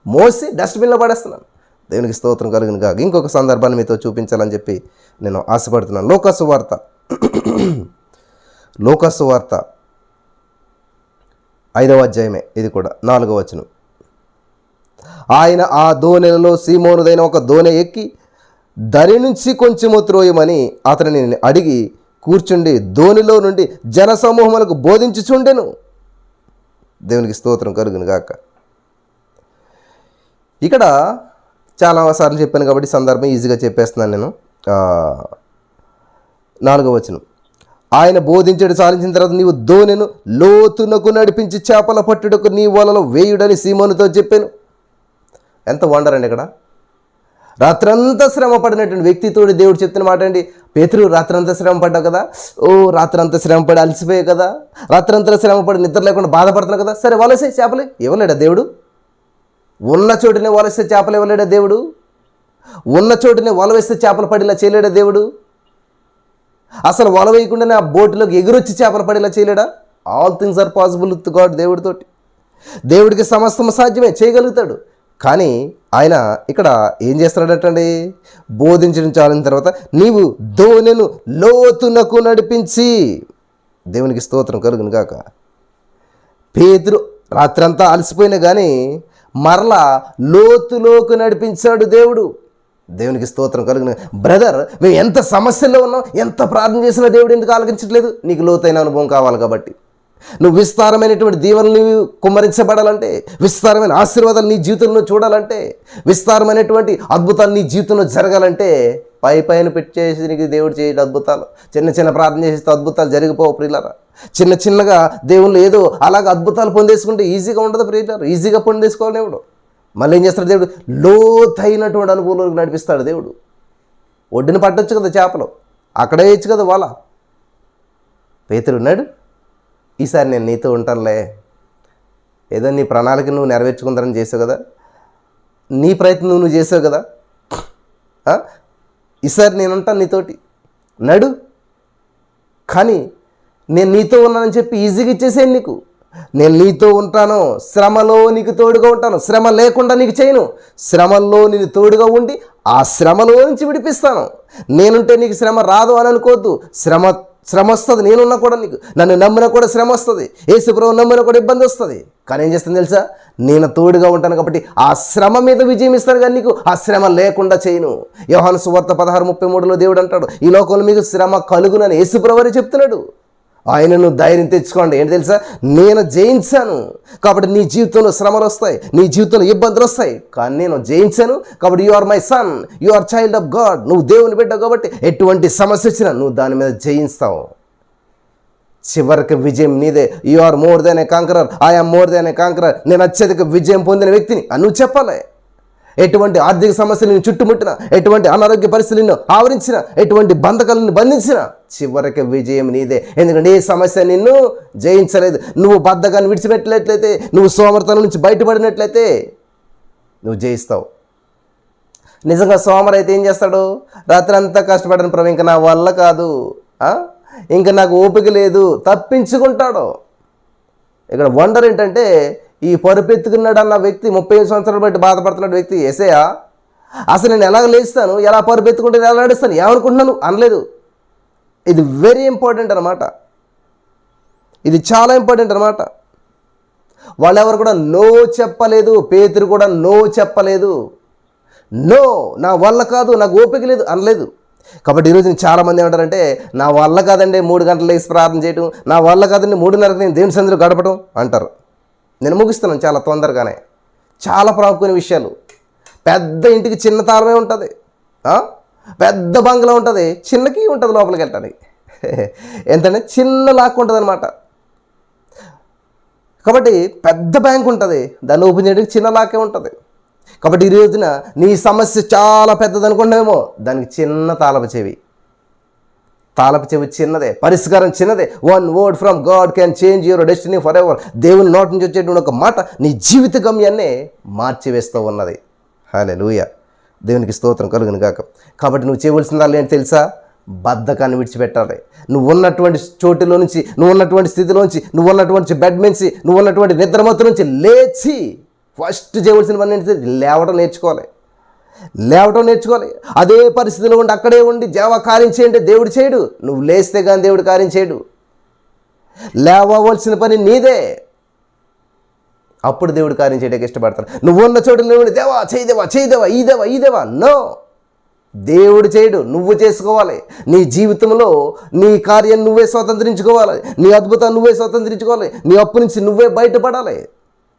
మోసి డస్ట్బిన్లో పడేస్తున్నాను. దేవునికి స్తోత్రం కలుగును గాక. ఇంకొక సందర్భాన్ని మీతో చూపించాలని చెప్పి నేను ఆశపడుతున్నాను. లోకాసు వార్త 5వ అధ్యాయమే, ఇది కూడా 4వ వచనం. ఆయన ఆ దోణెలలో సీమోనుదైన ఒక దోణె ఎక్కి దరి నుంచి కొంచెము త్రోయమని అతనిని అడిగి కూర్చుండి దోణిలో నుండి జనసమూహములకు బోధించుచుండెను. దేవునికి స్తోత్రం కలుగును గాక. ఇక్కడ చాలాసార్లు చెప్పాను కాబట్టి సందర్భం ఈజీగా చెప్పేస్తున్నాను నేను. 4వ వచనం. ఆయన బోధించడు సాధించిన తర్వాత నీవు దోణెను లోతునకు నడిపించి చేపల పట్టుటకు నీ వలలో వేయుడని సీమోనుతో చెప్పాను. ఎంత వండర్ అండి. ఇక్కడ రాత్రంతా శ్రమ పడినటువంటి వ్యక్తితోటి దేవుడు చెప్తున్న మాట అండి. పేతురు, రాత్రంతా శ్రమ పడ్డావు కదా, రాత్రంతా శ్రమ పడి అలసిపోయావు కదా, రాత్రంతా శ్రమ పడి నిద్ర లేకుండా బాధపడుతున్నావు కదా, సరే వలసే చేపలే. ఇవ్వలేడా దేవుడు? ఉన్న చోటునే వలసే చేపలు ఇవ్వలేడా దేవుడు? ఉన్న చోటునే వల వేస్తే చేపలు పడేలా చేయలేడా దేవుడు? అసలు వల వేయకుండానే ఆ బోటులోకి ఎగురొచ్చి చేపలు పడేలా చేయలేడా? All things are possible with God. దేవుడితోటి, దేవుడికి సమస్తం సాధ్యమే, చేయగలుగుతాడు. కానీ ఆయన ఇక్కడ ఏం చేస్తున్నాడటండి? బోధించడం చాలిన తర్వాత నీవు దోణెను లోతునకు నడిపించి. దేవునికి స్తోత్రం కలుగును గాక. పేతురు రాత్రంతా అలసిపోయినా కానీ మరలా లోతులోకి నడిపించాడు దేవుడు. దేవునికి స్తోత్రం కలుగును. బ్రదర్, మేము ఎంత సమస్యల్లో ఉన్నాం, ఎంత ప్రార్థన చేసినా దేవుడు ఎందుకు ఆలకించట్లేదు? నీకు లోతైన అనుభవం కావాలి కాబట్టి. నువ్వు విస్తారమైనటువంటి దీవెనలు కుమ్మరించబడాలంటే, విస్తారమైన ఆశీర్వాదాలు నీ జీవితంలో చూడాలంటే, విస్తారమైనటువంటి అద్భుతాలు నీ జీవితంలో జరగాలంటే పైన పెట్టేసి నీకు దేవుడు చేయడం అద్భుతాలు. చిన్న ప్రార్థన చేస్తే అద్భుతాలు జరిగిపోవు ప్రియులారా. చిన్నగా దేవుళ్ళు ఏదో అలాగ అద్భుతాలు పొందేసుకుంటే ఈజీగా ఉండదు ప్రియులారా. ఈజీగా పొందేసుకోవాలి దేవుడు. మళ్ళీ ఏం చేస్తాడు దేవుడు? లోతైనటువంటి అనుభవంలోకి నడిపిస్తాడు దేవుడు. ఒడ్డున పట్టొచ్చు కదా చేపలు, అక్కడే వేయచ్చు కదా వాళ్ళ. పేతురు ఉన్నాడు, ఈసారి నేను నీతో ఉంటానులే, ఏదో నీ ప్రణాళిక నువ్వు నెరవేర్చుకుందారని చేసావు కదా, నీ ప్రయత్నం నువ్వు చేసావు కదా. ఈసారి నేనుంటాను నీతోటి, నడు. కానీ నేను నీతో ఉన్నానని చెప్పి ఈజీగా ఇచ్చేసాను నీకు. నేను నీతో ఉంటాను, శ్రమలో నీకు తోడుగా ఉంటాను, శ్రమ లేకుండా నీకు చేయను, శ్రమల్లో నేను తోడుగా ఉండి ఆ శ్రమలో నుంచి విడిపిస్తాను. నేనుంటే నీకు శ్రమ రాదు అని అనుకోవద్దు. శ్రమ వస్తుంది, నేనున్నా కూడా నీకు. నన్ను నమ్మినా కూడా శ్రమ వస్తుంది, యేసుప్రభువుని నమ్మినా కూడా ఇబ్బంది వస్తుంది. కానీ ఏం చేస్తుంది తెలుసా, నేను తోడుగా ఉంటాను కాబట్టి ఆ శ్రమ మీద విజయం ఇస్తాను, కానీ నీకు ఆ శ్రమ లేకుండా చేయను. యోహాను సువార్త 16:33లో దేవుడు అంటాడు, ఈ లోకంలో మీకు శ్రమ కలుగునని యేసుప్రభువే చెప్తున్నాడు. ఆయనను ధైర్యం తెచ్చుకోండి. ఏంటి తెలుసా, నేను జయించాను కాబట్టి నీ జీవితంలో శ్రమలు వస్తాయి, నీ జీవితంలో ఇబ్బందులు వస్తాయి, కానీ నేను జయించాను కాబట్టి you are my son, you are child of God. నువ్వు దేవుని బిడ్డ కాబట్టి ఎటువంటి సమస్య వచ్చినా నువ్వు దాని మీద జయిస్తావు. చివరికి విజయం నీదే. You are more than a conqueror, I am more than a conqueror. నేను అత్యధిక విజయం పొందిన వ్యక్తిని అని నువ్వు చెప్పాలి. ఎటువంటి ఆర్థిక సమస్యలు నేను చుట్టుముట్టిన, ఎటువంటి అనారోగ్య పరిస్థితులను ఆవరించిన, ఎటువంటి బంధకాలను బంధించిన, చివరికి విజయం నీదే. ఎందుకంటే ఏ సమస్య నిన్ను జయించలేదు. నువ్వు బద్ధకాన్ని విడిచిపెట్టలేట్లయితే, నువ్వు సోమరితనం నుంచి బయటపడినట్లయితే నువ్వు జయిస్తావు. నిజంగా సోమరు అయితే ఏం చేస్తాడు, రాత్రి అంతా కష్టపడను ప్రభు, ఇంకా నా వల్ల కాదు, ఇంకా నాకు ఓపిక లేదు, తప్పించుకుంటాడు. ఇక్కడ వండర్ ఏంటంటే, ఈ పరుపెత్తుకున్నాడు అన్న వ్యక్తి, 35 సంవత్సరాలు బట్టి బాధపడుతున్నాడు వ్యక్తి, యేసయ్యా అసలు నేను ఎలా లేస్తాను, ఎలా పరుపెత్తుకుంటే ఎలా నడుస్తాను, ఏమనుకుంటున్నాను అనలేదు. ఇది వెరీ ఇంపార్టెంట్ అనమాట, ఇది చాలా ఇంపార్టెంట్ అనమాట. వాళ్ళెవరు కూడా నో చెప్పలేదు, పేతురు కూడా నో చెప్పలేదు. నో, నా వల్ల కాదు, నాకు ఓపిక లేదు అనలేదు. కాబట్టి ఈరోజు చాలామంది ఏమంటారంటే, నా వల్ల కాదండి 3 గంటలు లేచి ప్రార్థన చేయటం, నా వల్ల కాదండి 3:30 నేను దేవుని సన్నిధిలో గడపడం అంటారు. నేను ముగిస్తున్నాను చాలా తొందరగానే. చాలా ప్రాముఖ్యమైన విషయాలు. పెద్ద ఇంటికి చిన్న తాళమే ఉంటుంది, పెద్ద బంగ్లా ఉంటుంది, చిన్నకి ఉంటుంది లోపలికి వెళ్ళటానికి. ఎంతంటే చిన్న లాక్ ఉంటుంది అనమాట. కాబట్టి పెద్ద బ్యాంక్ ఉంటుంది, దాన్ని ఓపెన్ చేయడానికి చిన్న లాకే ఉంటుంది. కాబట్టి ఈ రోజున నీ సమస్య చాలా పెద్దది అనుకుంటామేమో, దానికి చిన్న తాళపు చెవి చిన్నదే, పరిష్కారం చిన్నదే. 1 word from God can change your destiny for ever. దేవుని నోటి నుంచి వచ్చేటువంటి ఒక మాట నీ జీవిత గమ్యాన్నే మార్చివేస్తూ ఉన్నది. హల్లెలూయా, దేవునికి స్తోత్రం కలుగును గాక. కాబట్టి నువ్వు చేయవలసింది ఏంటి తెలుసా, బద్ధకాన్ని విడిచిపెట్టాలి. నువ్వు ఉన్నటువంటి చోటులో నుంచి, నువ్వు ఉన్నటువంటి స్థితిలోంచి, నువ్వు ఉన్నటువంటి బెడ్ నుంచి, నువ్వు ఉన్నటువంటి నిద్రమత్తు నుంచి లేచి ఫస్ట్ చేయవలసిన పని ఏంటి, లేవడం నేర్చుకోవాలి. అదే పరిస్థితిలో ఉండి అక్కడే ఉండి దేవా కార్యం చేయంటే దేవుడు చేయడు. నువ్వు లేస్తే కానీ దేవుడు కార్యం చేయడు. లేవవలసిన పని నీదే, అప్పుడు దేవుడు కార్యం చేయడానికి ఇష్టపడతాడు. నువ్వు ఉన్న చోటు నువ్వు దేవా చేయదేవా ఈ దేవా నో, దేవుడు చేయడు, నువ్వు చేసుకోవాలి. నీ జీవితంలో నీ కార్యం నువ్వే స్వతంత్రించుకోవాలి, నీ అద్భుతాన్ని నువ్వే స్వతంత్రించుకోవాలి, నీ అప్పు నుంచి నువ్వే బయటపడాలి.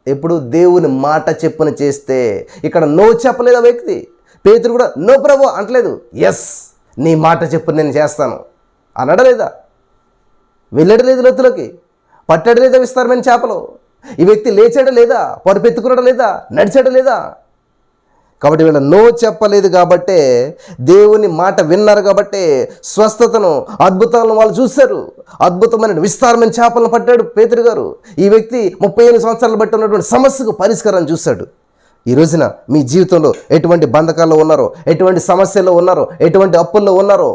ఎప్పుడు దేవుని మాట చెప్పున చేస్తే. ఇక్కడ నో చెప్పలేదు ఆ వ్యక్తి. పేతురు కూడా నో ప్రభు అంటలేదు, ఎస్ నీ మాట చెప్పు నేను చేస్తాను అనడలేదా, వెళ్ళడలేదు లోతులోకి, పట్టాడు లేదా విస్తారమైన చేపలో. ఈ వ్యక్తి లేచాడా లేదా, పరుపెత్తుకున్నాడా లేదా, నడిచాడా లేదా. కాబట్టి వీళ్ళ నో చెప్పలేదు కాబట్టే, దేవుని మాట విన్నారు కాబట్టే స్వస్థతను, అద్భుతాలను వాళ్ళు చూశారు. అద్భుతమైన విస్తారమైన చేపలను పట్టాడు పేతురు గారు. ఈ వ్యక్తి 35 సంవత్సరాలు బట్టి ఉన్నటువంటి సమస్యకు పరిష్కారం చూశాడు. ఈ రోజున మీ జీవితంలో ఎటువంటి బంధకాల్లో ఉన్నారో, ఎటువంటి సమస్యల్లో ఉన్నారో, ఎటువంటి అప్పుల్లో ఉన్నారో,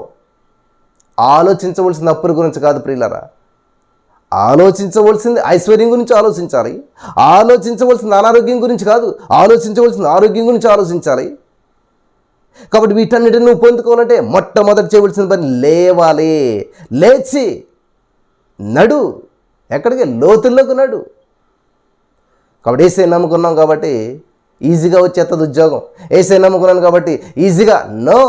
ఆలోచించవలసిన అప్పుల గురించి కాదు ప్రియులారా, ఆలోచించవలసింది ఐశ్వర్యం గురించి ఆలోచించాలి. ఆలోచించవలసింది అనారోగ్యం గురించి కాదు, ఆలోచించవలసింది ఆరోగ్యం గురించి ఆలోచించాలి. కాబట్టి వీటన్నిటిని నువ్వు పొందుకోవాలంటే మొట్టమొదటి చేయవలసిన పని లేవాలి. లేచి నడు, ఎక్కడికి, లోతుల్లోకి నడు. కాబట్టి ఏసై నమ్ముకున్నాం కాబట్టి ఈజీగా వచ్చేస్తుంది ఉద్యోగం. ఏసై నమ్ముకున్నాను కాబట్టి ఈజీగా నో.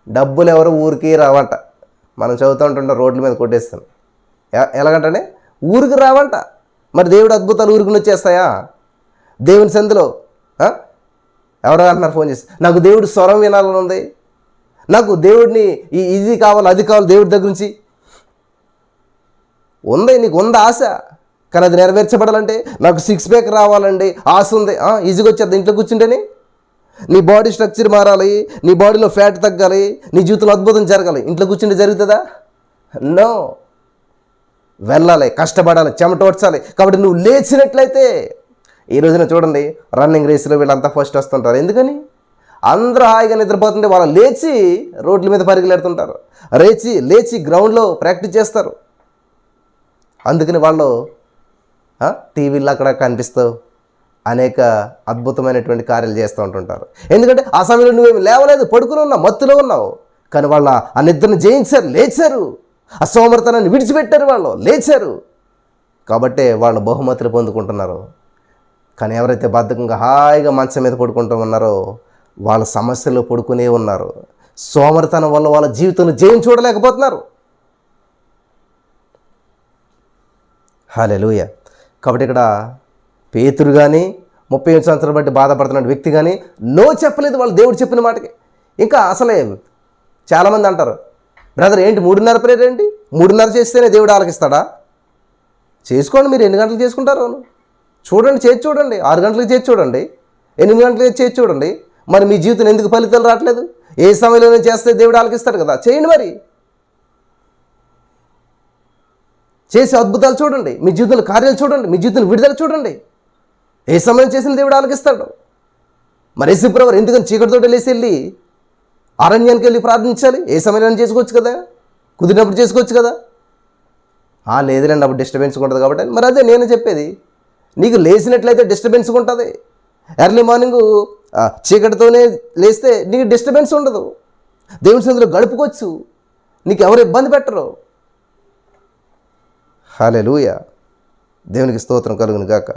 డబ్బులు ఎవరు ఊరికి రావంట. మనం చదువుతూ ఉంటుంటాం, రోడ్ల మీద కొట్టేస్తాం. ఎలాగంటే ఊరికి రావంట. మరి దేవుడు అద్భుతాలు ఊరికి వచ్చేస్తాయా? దేవుని సందులో ఎవరో అంటున్నారు ఫోన్ చేసి, నాకు దేవుడు స్వరం వినాలని ఉంది, నాకు దేవుడిని ఇది కావాలి అది కావాలి దేవుడి దగ్గర నుంచి ఉంది. నీకు ఉందా ఆశ? కానీ అది నెరవేర్చబడాలంటే నాకు 6 ప్యాక్ రావాలండి ఆశ ఉంది. ఈజీగా వచ్చేది ఇంట్లో కూర్చుంటేనే. నీ బాడీ స్ట్రక్చర్ మారాలి, నీ బాడీలో ఫ్యాట్ తగ్గాలి, నీ జీవితంలో అద్భుతం జరగాలి. ఇంట్లో కూర్చుంటే జరుగుతుందా? నో. వెళ్ళాలి, కష్టపడాలి, చెమటోడ్చాలి. కాబట్టి నువ్వు లేచినట్లయితే ఈ రోజున చూడండి, రన్నింగ్ రేసులో వీళ్ళంతా ఫస్ట్ వస్తుంటారు. ఎందుకని? అందరూ హాయిగా నిద్రపోతుంటే వాళ్ళు లేచి రోడ్ల మీద పరిగెడుతుంటారు, లేచి గ్రౌండ్లో ప్రాక్టీస్ చేస్తారు. అందుకని వాళ్ళు టీవీలో అక్కడ కనిపిస్తూ అనేక అద్భుతమైనటువంటి కార్యాలు చేస్తూ ఉంటుంటారు. ఎందుకంటే ఆ సమయంలో నువ్వేమి లేవలేదు, పడుకుని ఉన్నావు, మత్తులో ఉన్నావు. కానీ వాళ్ళ ఆ నిద్రను జయించారు, లేచారు. ఆ సోమరితనాన్ని విడిచిపెట్టారు, వాళ్ళు లేచారు. కాబట్టే వాళ్ళు బహుమతులు పొందుకుంటున్నారు. కానీ ఎవరైతే బద్ధకంగా హాయిగా మంచం మీద పడుకుంటూ ఉన్నారో వాళ్ళ సమస్యలు పడుకునే ఉన్నారు. సోమరితనం వల్ల వాళ్ళ జీవితంలో జయం చూడలేకపోతున్నారు. హల్లెలూయా. కాబట్టి ఇక్కడ పేతురు కానీ 35 సంవత్సరాలు బట్టి బాధపడుతున్న వ్యక్తి కానీ నో చెప్పలేదు వాళ్ళు దేవుడు చెప్పిన మాటకి. ఇంకా అసలే చాలామంది అంటారు, బ్రదర్ ఏంటి 3:30 ప్రేయర్ ఏంటి, 3:30 చేస్తేనే దేవుడు ఆలకిస్తాడా? చేసుకోండి, మీరు ఎన్ని గంటలు చేసుకుంటారు చూడండి, చేసి చూడండి. 6 గంటలకు చేసి చూడండి, 8 గంటలకు చేసి చూడండి. మరి మీ జీవితం ఎందుకు ఫలితాలు రావట్లేదు? ఏ సమయంలోనే చేస్తే దేవుడు ఆలకిస్తాడు కదా. చేయండి, మరి చేసి అద్భుతాలు చూడండి, మీ జీవితంలో కార్యాలు చూడండి, మీ జీవితంలో విడుదల చూడండి. ఏ సమయం చేసిన దేవుడు ఆలకిస్తాడు. మరి యేసుప్రభువు ఎందుకని చీకటితోటి వెళ్ళి అరణ్యానికి వెళ్ళి ప్రార్థించాలి? ఏ సమయంలో చేసుకోవచ్చు కదా, కుదిరినప్పుడు చేసుకోవచ్చు కదా. లేదులేండి అప్పుడు డిస్టర్బెన్స్ ఉంటుంది కాబట్టి. మరి అదే నేను చెప్పేది, నీకు లేచినట్లయితే డిస్టర్బెన్స్ ఉంటుంది. ఎర్లీ మార్నింగు చీకటితోనే లేస్తే నీకు డిస్టర్బెన్స్ ఉండదు, దేవుని సన్నిధిలో గడుపుకోవచ్చు, నీకు ఎవరు ఇబ్బంది పెట్టరు. హల్లెలూయా, దేవునికి స్తోత్రం కలుగును గాక.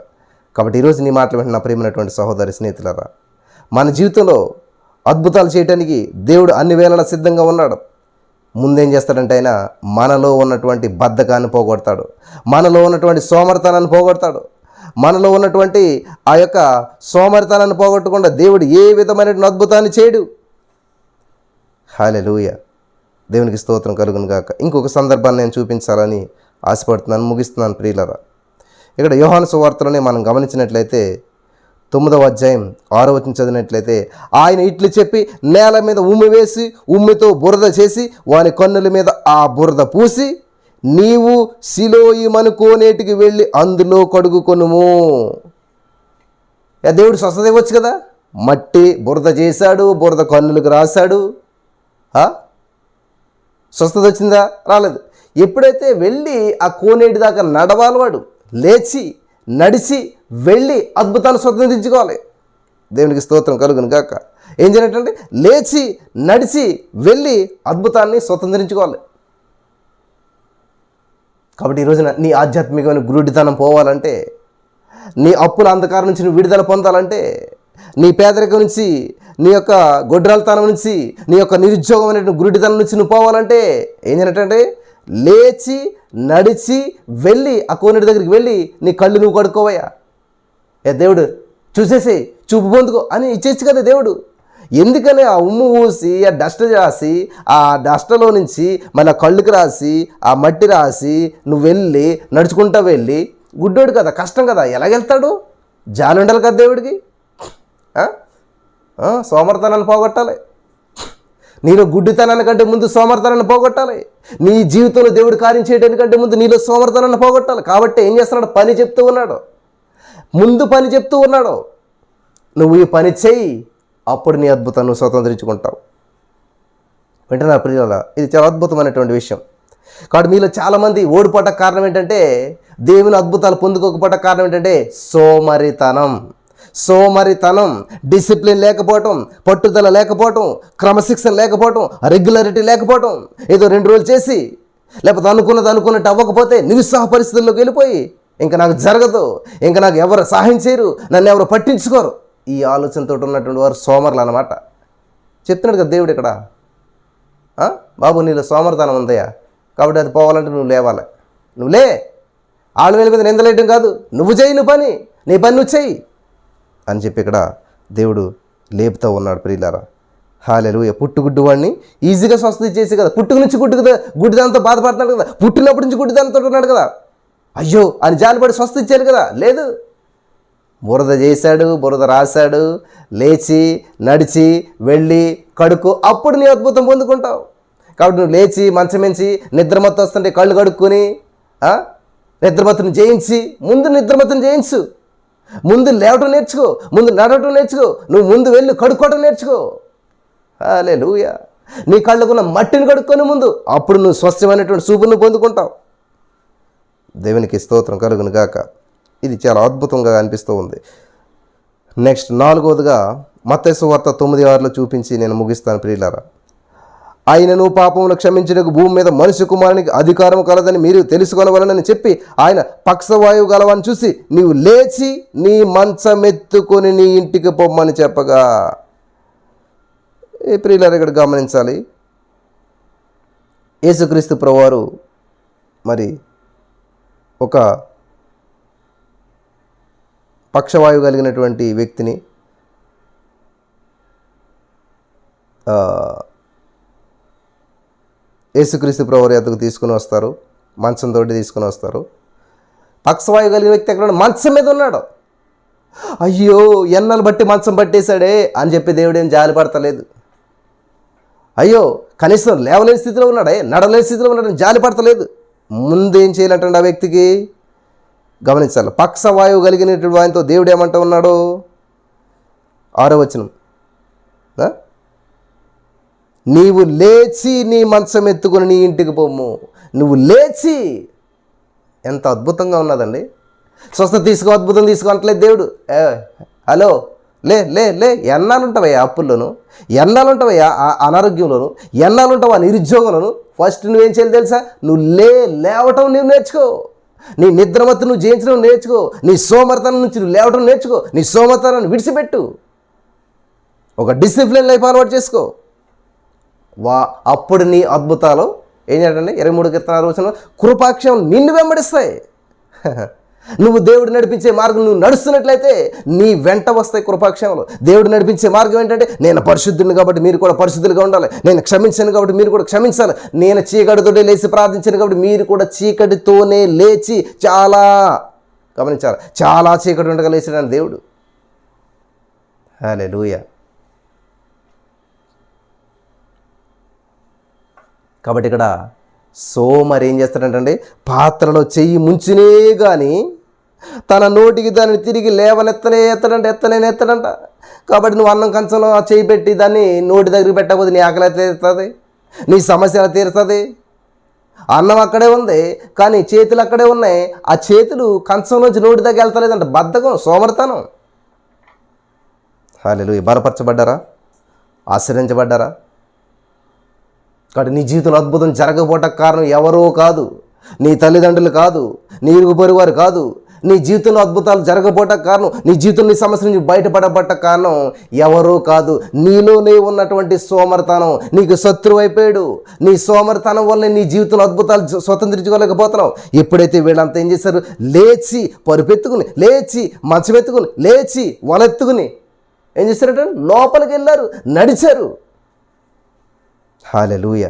కాబట్టి ఈరోజు నీ మాటలు వింటున్న ప్రియమైనటువంటి సహోదరి స్నేహితులారా, మన జీవితంలో అద్భుతాలు చేయడానికి దేవుడు అన్ని వేళలా సిద్ధంగా ఉన్నాడు. ముందేం చేస్తాడంటే ఆయన మనలో ఉన్నటువంటి బద్ధకాన్ని పోగొడతాడు, మనలో ఉన్నటువంటి సోమరితనాన్ని పోగొడతాడు. మనలో ఉన్నటువంటి ఆ యొక్క సోమరితనాన్ని పోగొట్టకుండా దేవుడు ఏ విధమైనటువంటి అద్భుతాన్ని చేయడు. హల్లెలూయా, దేవునికి స్తోత్రం కలుగును గాక. ఇంకొక సందర్భాన్ని నేను చూపించాలని ఆశపడుతున్నాను, ముగిస్తున్నాను ప్రియులారా. ఇక్కడ యోహాను సువార్తలోనే మనం గమనించినట్లయితే 9వ అధ్యాయం 6వ వచనం చదివినట్లయితే, ఆయన ఇట్లు చెప్పి నేల మీద ఉమ్మి వేసి ఉమ్మితో బురద చేసి వాని కన్నుల మీద ఆ బురద పూసి, నీవు సిలోయి కోనేటికి వెళ్ళి అందులో కడుగుకొనుము. దేవుడు స్వస్థత ఇవ్వచ్చు కదా. మట్టి బురద చేశాడు, బురద కన్నులకు రాశాడు, స్వస్థత వచ్చిందా? రాలేదు. ఎప్పుడైతే వెళ్ళి ఆ కోనేటి దాకా నడవాలి, వాడు లేచి నడిచి వెళ్ళి అద్భుతాలు స్వతంత్రించుకోవాలి. దేవునికి స్తోత్రం కలుగును గాక. ఏం చేయాలంటే లేచి నడిచి వెళ్ళి అద్భుతాన్ని స్వతంత్రించుకోవాలి. కాబట్టి ఈరోజున నీ ఆధ్యాత్మికమైన గురుడితనం పోవాలంటే, నీ అప్పుల అంధకారం నుంచి నువ్వు విడుదల పొందాలంటే, నీ పేదరికం నుంచి, నీ యొక్క గొడ్రాలతనం నుంచి, నీ యొక్క నిరుద్యోగం అనేటువంటి గురుడితనం నుంచి నువ్వు పోవాలంటే ఏం చేయాలంటే లేచి నడిచి వెళ్ళి ఆ కోనేటి దగ్గరికి వెళ్ళి నీ కళ్ళు నువ్వు కడుక్కోవయ్యా. దేవుడు చూసేసి చూపు పొందుకో అని ఇచ్చేచ్చు కదా దేవుడు. ఎందుకని ఆ ఉమ్ము ఊసి ఆ డస్ట్ రాసి ఆ డస్ట్లో నుంచి మళ్ళీ కళ్ళుకి రాసి ఆ మట్టి రాసి నువ్వు వెళ్ళి నడుచుకుంటూ వెళ్ళి, గుడ్డోడు కదా, కష్టం కదా, ఎలాగెళ్తాడు? జాలి ఉండాలి కదా దేవుడికి. సోమరితనాన్ని పోగొట్టాలి. నీలో గుడ్డితనాన్ని కంటే ముందు సోమరితనాన్ని పోగొట్టాలి. నీ జీవితంలో దేవుడు కార్యం చేయడానికంటే ముందు నీలో సోమరితనాన్ని పోగొట్టాలి. కాబట్టి ఏం చేస్తున్నాడు? పని చెప్తూ ఉన్నాడు, ముందు పని చెప్తూ ఉన్నాడు. నువ్వు ఈ పని చెయ్యి, అప్పుడు నీ అద్భుతాన్ని నువ్వు స్వతంత్రించుకుంటావు. వెంటనే ప్రియులారా, ఇది చాలా అద్భుతమైనటువంటి విషయం. కాబట్టి మీలో చాలామంది ఓడిపోవట కారణం ఏంటంటే, దేవుని అద్భుతాలు పొందుకోకపోవట కారణం ఏంటంటే సోమరితనం, డిసిప్లిన్ లేకపోవటం, పట్టుదల లేకపోవటం, క్రమశిక్షణ లేకపోవటం, రెగ్యులారిటీ లేకపోవటం. ఏదో 2 రోజులు చేసి లేకపోతే అనుకున్నట్టు అవ్వకపోతే నిరుత్సాహ పరిస్థితుల్లోకి వెళ్ళిపోయి, ఇంకా నాకు జరగదు, ఇంకా నాకు ఎవరు సహాయం చేయరు, నన్ను ఎవరు పట్టించుకోరు, ఈ ఆలోచనతో ఉన్నటువంటి వారు సోమరులు అన్నమాట. చెప్తున్నాడు కదా దేవుడు ఇక్కడ, బాబు నీలో సోమరితనం ఉందయ్యా, కాబట్టి అది పోవాలంటే నువ్వు లేవాలి. నువ్వు లే, ఆళ్ళ మీద నిందలేయటం కాదు, నువ్వు చేయి, నీ పని నువ్వు చెయ్యి అని చెప్పి ఇక్కడ దేవుడు లేపుతూ ఉన్నాడు ప్రియులారా. హల్లెలూయా. పుట్టుగుడ్డు వాడిని ఈజీగా స్వస్థత చేసి కదా, పుట్టుకు నుంచి గుడ్డిదాంతో బాధపడుతున్నాడు కదా, పుట్టినప్పటి నుంచి గుడ్డిదాంతో ఉన్నాడు కదా, అయ్యో అని జాలిపడి స్వస్థత ఇచ్చారు కదా. లేదు, బురద చేశాడు, బురద రాశాడు, లేచి నడిచి వెళ్ళి కడుక్కో, అప్పుడు నీ అద్భుతం పొందుకుంటావు. కాబట్టి నువ్వు లేచి మంచమించి నిద్ర మొత్తం వస్తుంటే కళ్ళు కడుక్కొని నిద్రమత్తును జయించి ముందు నిద్రమత్తును జయించు, ముందు లేవటం నేర్చుకో, ముందు నడవటం నేర్చుకో, నువ్వు ముందు వెళ్ళి కడుక్కోవటం నేర్చుకో. హల్లెలూయా. నీ కళ్ళకున్న మట్టిని కడుక్కొని ముందు, అప్పుడు నువ్వు స్వచ్ఛమైనటువంటి చూపును పొందుకుంటావు. దేవునికి స్తోత్రం కలుగును గాక. ఇది చాలా అద్భుతంగా అనిపిస్తూ ఉంది. నెక్స్ట్ 4వదిగా మత్తయి సువార్త 9:6 చూపించి నేను ముగిస్తాను ప్రియులారా. ఆయనను పాపములు క్షమించుటకు భూమి మీద మనుష్య కుమారునికి అధికారం కలదని మీరు తెలుసుకొనవలనని చెప్పి ఆయన పక్షవాయువు గలవని చూసి నీవు లేచి నీ మంచమెత్తుకొని నీ ఇంటికి పొమ్మని చెప్పగా. ప్రియులారా, ఇక్కడ గమనించాలి, యేసుక్రీస్తు ప్రభువారు మరి ఒక పక్షవాయువు కలిగినటువంటి వ్యక్తిని యేసుక్రీస్తు ప్రభువారి యొద్దకు తీసుకుని వస్తారు, మంచంతో తీసుకుని వస్తారు. పక్షవాయువు కలిగిన వ్యక్తి ఎక్కడ మంచం మీద ఉన్నాడు. అయ్యో ఎన్నలు బట్టి మంచం పట్టేశాడే అని చెప్పి దేవుడు ఏం జాలి పడతలేదు. అయ్యో కనీసం లేవలేని స్థితిలో ఉన్నాడే, నడలేని స్థితిలో ఉన్నాడని జాలి పడతలేదు. ముందు ఏం చేయాలంటే ఆ వ్యక్తికి గమనించాలి. పక్షవాయువు కలిగినటువంటి ఆయనతో దేవుడు ఏమంటూ ఉన్నాడు? 6వ వచనం, నీవు లేచి నీ మంచం ఎత్తుకొని నీ ఇంటికి పోము. నువ్వు లేచి, ఎంత అద్భుతంగా ఉన్నదండి. స్వస్థత తీసుకో, అద్భుతం తీసుకో అంటలేదు దేవుడు. హలో, లే లే లే ఎన్నాళ్ళు ఉంటావయ్యా అప్పుల్లోను, ఎన్నాళ్ళు ఉంటావయ్యా అనారోగ్యంలోను, ఎన్నాళ్ళు ఉంటావు ఆ నిరుద్యోగంలోను. ఫస్ట్ నువ్వేం చేయాలి తెలుసా? నువ్వు లేవటం నువ్వు నేర్చుకో. నీ నిద్రమత్తు నువ్వు జయించడం నేర్చుకో. నీ సోమర్తనం నుంచి నువ్వు లేవటం నేర్చుకో. నీ సోమర్తనాన్ని విడిచిపెట్టు. ఒక డిసిప్లిన్ లైఫ్ అలవాటు చేసుకో. అప్పుడు నీ అద్భుతాలు ఏం చేయాలండి? 23 కీర్తన 6 కృపాక్షం నిన్ను వెంబడిస్తాయి. నువ్వు దేవుడు నడిపించే మార్గం నువ్వు నడుస్తున్నట్లయితే నీ వెంట వస్తాయి కృపాక్షములు. దేవుడు నడిపించే మార్గం ఏంటంటే, నేను పరిశుద్ధుని కాబట్టి మీరు కూడా పరిశుద్ధులుగా ఉండాలి, నేను క్షమించాను కాబట్టి మీరు కూడా క్షమించాలి, నేను చీకటితోనే లేచి ప్రార్థించాను కాబట్టి మీరు కూడా చీకటితోనే లేచి, చాలా గమనించాలి, చాలా చీకటి ఉండగా లేచాడు దేవుడు. హల్లెలూయా. కాబట్టి ఇక్కడ సోమరి ఏం చేస్తాడంటే, పాత్రలో చెయ్యి ముంచినే కానీ తన నోటికి దాన్ని తిరిగి ఎత్తడంట. కాబట్టి నువ్వు అన్నం కంచంలో ఆ చేయి పెట్టి దాన్ని నోటి దగ్గరికి పెట్టకపోతే నీ ఆకలి తీరుతుంది, నీ సమస్య తీరుతుంది. అన్నం అక్కడే ఉంది కానీ చేతులు అక్కడే ఉన్నాయి. ఆ చేతులు కంచంలోంచి నోటి దగ్గర వెళ్తలేదంట. బద్ధకం, సోమరితనం. హల్లెలూయా. బలపరచబడ్డారా? ఆశ్రయించబడ్డారా? కాబట్టి నీ జీవితంలో అద్భుతం జరగకపోవటానికి కారణం ఎవరో కాదు, నీ తల్లిదండ్రులు కాదు, నీ ఇరుగు పొరుగు వారు కాదు. నీ జీవితంలో అద్భుతాలు జరగకపోవటానికి కారణం, నీ జీవితంలో నీ సమస్య నుంచి బయటపడబట్ట కారణం ఎవరో కాదు, నీలోనే ఉన్నటువంటి సోమరితనం నీకు శత్రువు అయిపోయాడు. నీ సోమరితనం వల్ల నీ జీవితంలో అద్భుతాలు స్వతంత్రించుకోలేకపోతున్నావు. ఎప్పుడైతే వీళ్ళంతా ఏం చేశారు? లేచి పరుపెత్తుకుని, లేచి మంచమెత్తుకుని, లేచి వలెత్తుకుని ఏం చేశారంటే లోపలికి వెళ్ళారు, నడిచారు. హల్లెలూయా.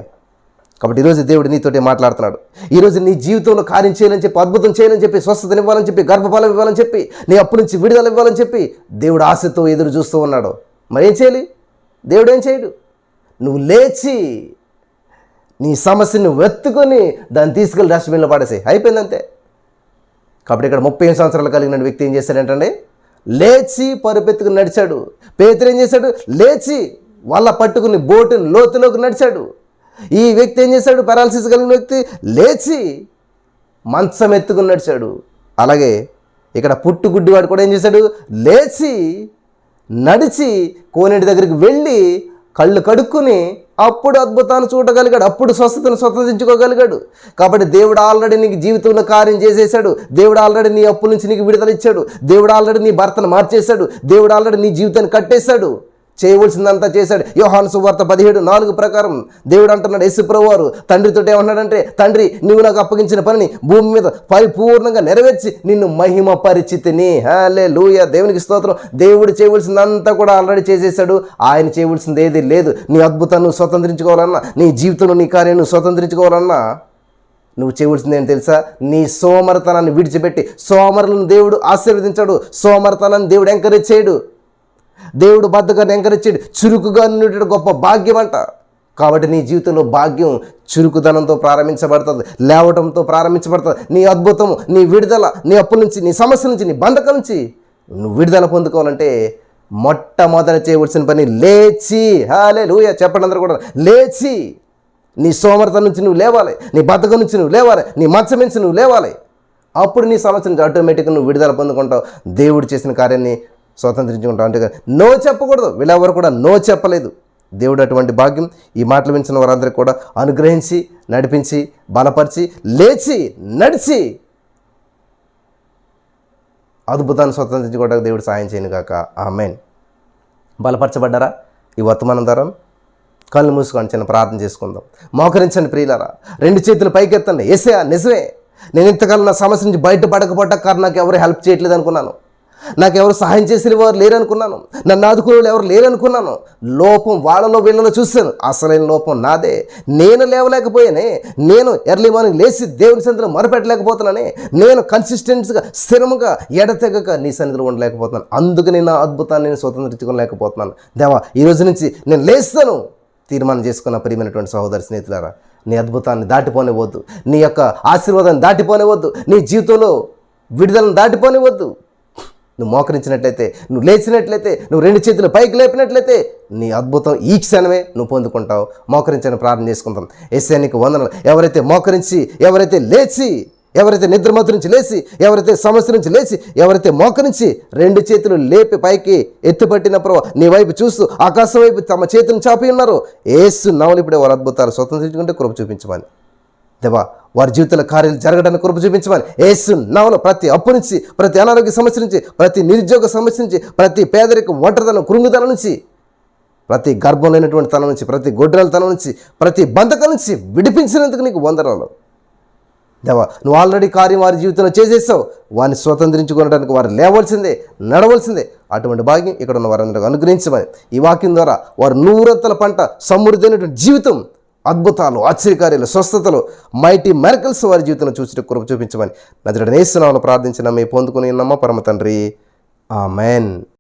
కాబట్టి ఈరోజు దేవుడు నీతోటి మాట్లాడుతున్నాడు. ఈరోజు నీ జీవితంలో కార్యం చేయాలని చెప్పి, అద్భుతం చేయాలని చెప్పి, స్వస్థతని ఇవ్వాలని చెప్పి, గర్భఫలం ఇవ్వాలని చెప్పి, నీ అప్పు నుంచి విడుదల ఇవ్వాలని చెప్పి దేవుడు ఆశతో ఎదురు చూస్తూ ఉన్నాడు. మరి ఏం చేయాలి? దేవుడు ఏం చేయడు. నువ్వు లేచి నీ సమస్యను వెతుకొని దాన్ని తీసుకెళ్ళి డస్ట్బిన్లో పడేసి అయిపోయిందంతే. కాబట్టి ఇక్కడ 35 సంవత్సరాలు కలిగిన వ్యక్తి ఏం చేశాడంటే, లేచి పరుపెత్తుకుని నడిచాడు. పేతురు ఏం చేశాడు? లేచి వల్ల పట్టుకుని బోటుని లోతులోకి నడిచాడు. ఈ వ్యక్తి ఏం చేశాడు? పారాలసిస్ కలిగిన వ్యక్తి లేచి మంచం ఎత్తుకుని నడిచాడు. అలాగే ఇక్కడ పుట్టుగుడ్డివాడు కూడా ఏం చేశాడు? లేచి నడిచి కోనేటి దగ్గరికి వెళ్ళి కళ్ళు కడుక్కుని అప్పుడు అద్భుతాన్ని చూడగలిగాడు, అప్పుడు స్వస్థతను స్వతంత్రించుకోగలిగాడు. కాబట్టి దేవుడు ఆల్రెడీ నీకు జీవితంలో కార్యం చేసేసాడు. దేవుడు ఆల్రెడీ నీ అప్పుల నుంచి నీకు విడుదల ఇచ్చాడు. దేవుడు ఆల్రెడీ నీ భర్తను మార్చేశాడు. దేవుడు ఆల్రెడీ నీ జీవితాన్ని కట్టేశాడు. చేయవలసిందంతా చేశాడు. యోహాను సువార్త 17:4 ప్రకారం దేవుడు అంటున్నాడు, యేసు ప్రభువారు తండ్రితో ఏమన్నాడంటే, తండ్రి నువ్వు నాకు అప్పగించిన పనిని భూమి మీద పరిపూర్ణంగా నెరవేర్చి నిన్ను మహిమ పరిచితిని. హల్లెలూయా. దేవునికి స్తోత్రం. దేవుడు చేయవలసిందంతా కూడా ఆల్రెడీ చేసేసాడు. ఆయన చేయవలసింది ఏది లేదు. నీ అద్భుతాన్ని నువ్వు స్వతంత్రించుకోవాలన్నా, నీ జీవితంలో నీ కార్యాన్ని నువ్వు స్వతంత్రించుకోవాలన్నా నువ్వు చేయవలసింది ఏంటి తెలుసా? నీ సోమరితనాన్ని విడిచిపెట్టి. సోమరులను దేవుడు ఆశీర్వదించాడు, సోమరితనాన్ని దేవుడు ఎంకరేజ్ చేయడు. దేవుడు బద్ధకాన్ని ఎంకరేజ్ చేయడు. చురుకుగా ఉండేటటువంటి గొప్ప భాగ్యం అంట. కాబట్టి నీ జీవితంలో భాగ్యం చురుకుదనంతో ప్రారంభించబడుతుంది, లేవటంతో ప్రారంభించబడుతుంది. నీ అద్భుతం, నీ విడుదల, నీ అప్పుల నుంచి, నీ సమస్య నుంచి, నీ బంధకం నుంచి నువ్వు విడుదల పొందుకోవాలంటే మొట్టమొదట చేయవలసిన పని లేచి, హల్లెలూయా చెప్పండి అందరూ కూడా, లేచి నీ సోమరత నుంచి నువ్వు లేవాలి, నీ బద్ధకం నుంచి నువ్వు లేవాలి, నీ మంచం నుంచి నువ్వు లేవాలి. అప్పుడు నీ సమస్య నుంచి ఆటోమేటిక్గా నువ్వు విడుదల పొందుకుంటావు, దేవుడు చేసిన కార్యాన్ని స్వతంత్రించుకుంటావు. అంటే నో చెప్పకూడదు, వీళ్ళెవరు కూడా నో చెప్పలేదు. దేవుడు అటువంటి భాగ్యం ఈ మాటలు వించిన వారందరికీ కూడా అనుగ్రహించి, నడిపించి, బలపరిచి, లేచి నడిచి అద్భుతాన్ని స్వతంత్రించుకోవడానికి దేవుడు సాయం చేయను గాక. ఆమేన్. బలపరచబడ్డారా? ఈ వర్తమానం ద్వారా కళ్ళు మూసుకొని చిన్న ప్రార్థన చేసుకుందాం. మోకరించండి ప్రియులారా, 2 చేతులు పైకెత్తండి. యేసయ్యా నిజమే, నేను ఇంతకాలం నా సమస్య నుంచి బయటపడకపోవటం కారణం నాకు ఎవరు హెల్ప్ చేయట్లేదు అనుకున్నాను, నాకు ఎవరు సహాయం చేసిన వారు లేరనుకున్నాను, నన్ను ఆదుకునే ఎవరు లేరనుకున్నాను. లోపం వాళ్ళలో వీళ్ళలో చూశాను, అసలైన లోపం నాదే. నేను లేవలేకపోయానే, నేను ఎర్లీ మార్నింగ్ లేచి దేవుని సన్నిధిలో మొరపెట్టలేకపోతున్నానే, నేను కన్సిస్టెన్స్గా స్థిరంగా ఎడతెగక నీ సన్నిధిలో ఉండలేకపోతున్నాను. అందుకని నా అద్భుతాన్ని నేను స్వతంత్రించుకోలేకపోతున్నాను. దేవా, ఈ రోజు నుంచి నేను లేస్తాను తీర్మానం చేసుకున్న ప్రియమైనటువంటి సహోదరి స్నేహితులారా, నీ అద్భుతాన్ని దాటిపోనివద్దు, నీ యొక్క ఆశీర్వాదాన్ని దాటిపోనివద్దు, నీ జీవితంలో విడుదలను దాటిపోనివద్దు. నువ్వు మోకరించినట్లయితే, నువ్వు లేచినట్లయితే, నువ్వు 2 చేతులు పైకి లేపినట్లయితే నీ అద్భుతం ఈ క్షణమే నువ్వు పొందుకుంటావు. మోకరించని ప్రార్థన చేసుకుంటాం. యేసయ్యా నీకు వందనాలు. ఎవరైతే మోకరించి, ఎవరైతే లేచి, ఎవరైతే నిద్రమత్తు నుంచి లేచి, ఎవరైతే సమస్య నుంచి లేచి, ఎవరైతే మోకరించి 2 చేతులు లేపి పైకి ఎత్తుపట్టినప్పుడు నీ వైపు చూస్తూ ఆకాశం వైపు తమ చేతులను చాపి ఉన్నారు, యేసు నామములో ఇప్పుడే వారి అద్భుతాలు స్వతంత్రించుకుంటే కృప చూపించమని దేవా, వారి జీవితాల కార్యాలు జరగడానికి కృప చూపించమని యేసు నామములో ప్రతి అప్పు నుంచి, ప్రతి అనారోగ్య సమస్య నుంచి, ప్రతి నిరుద్యోగ సమస్య నుంచి, ప్రతి పేదరికం, ఒంటరితనం, కృంగుదల నుంచి, ప్రతి గర్భం లేనటువంటి తనం నుంచి, ప్రతి గొడ్రాల తనం నుంచి, ప్రతి బంధకం నుంచి విడిపించినందుకు నీకు వందనాలు దేవా. నువ్వు ఆల్రెడీ కార్యం వారి జీవితంలో చేసేసావు, వారిని స్వతంత్రించుకోవడానికి వారు లేవలసిందే, నడవలసిందే. అటువంటి భాగ్యం ఇక్కడ ఉన్న వారందరూ అనుగ్రహించమని ఈ వాక్యం ద్వారా వారు 100 పంట సమృద్ధి అయినటువంటి జీవితం, అద్భుతాలు, ఆశ్చర్యకార్యాలు, స్వస్థతలు, మైటీ మెరకల్స్ వారి జీవితంలో చూసి కృప చూపించమని నజరేయుడైన యేసు నామములో ప్రార్థించిన మీ పొందుకుని నమ్మ పరమ తండ్రి. ఆమెన్.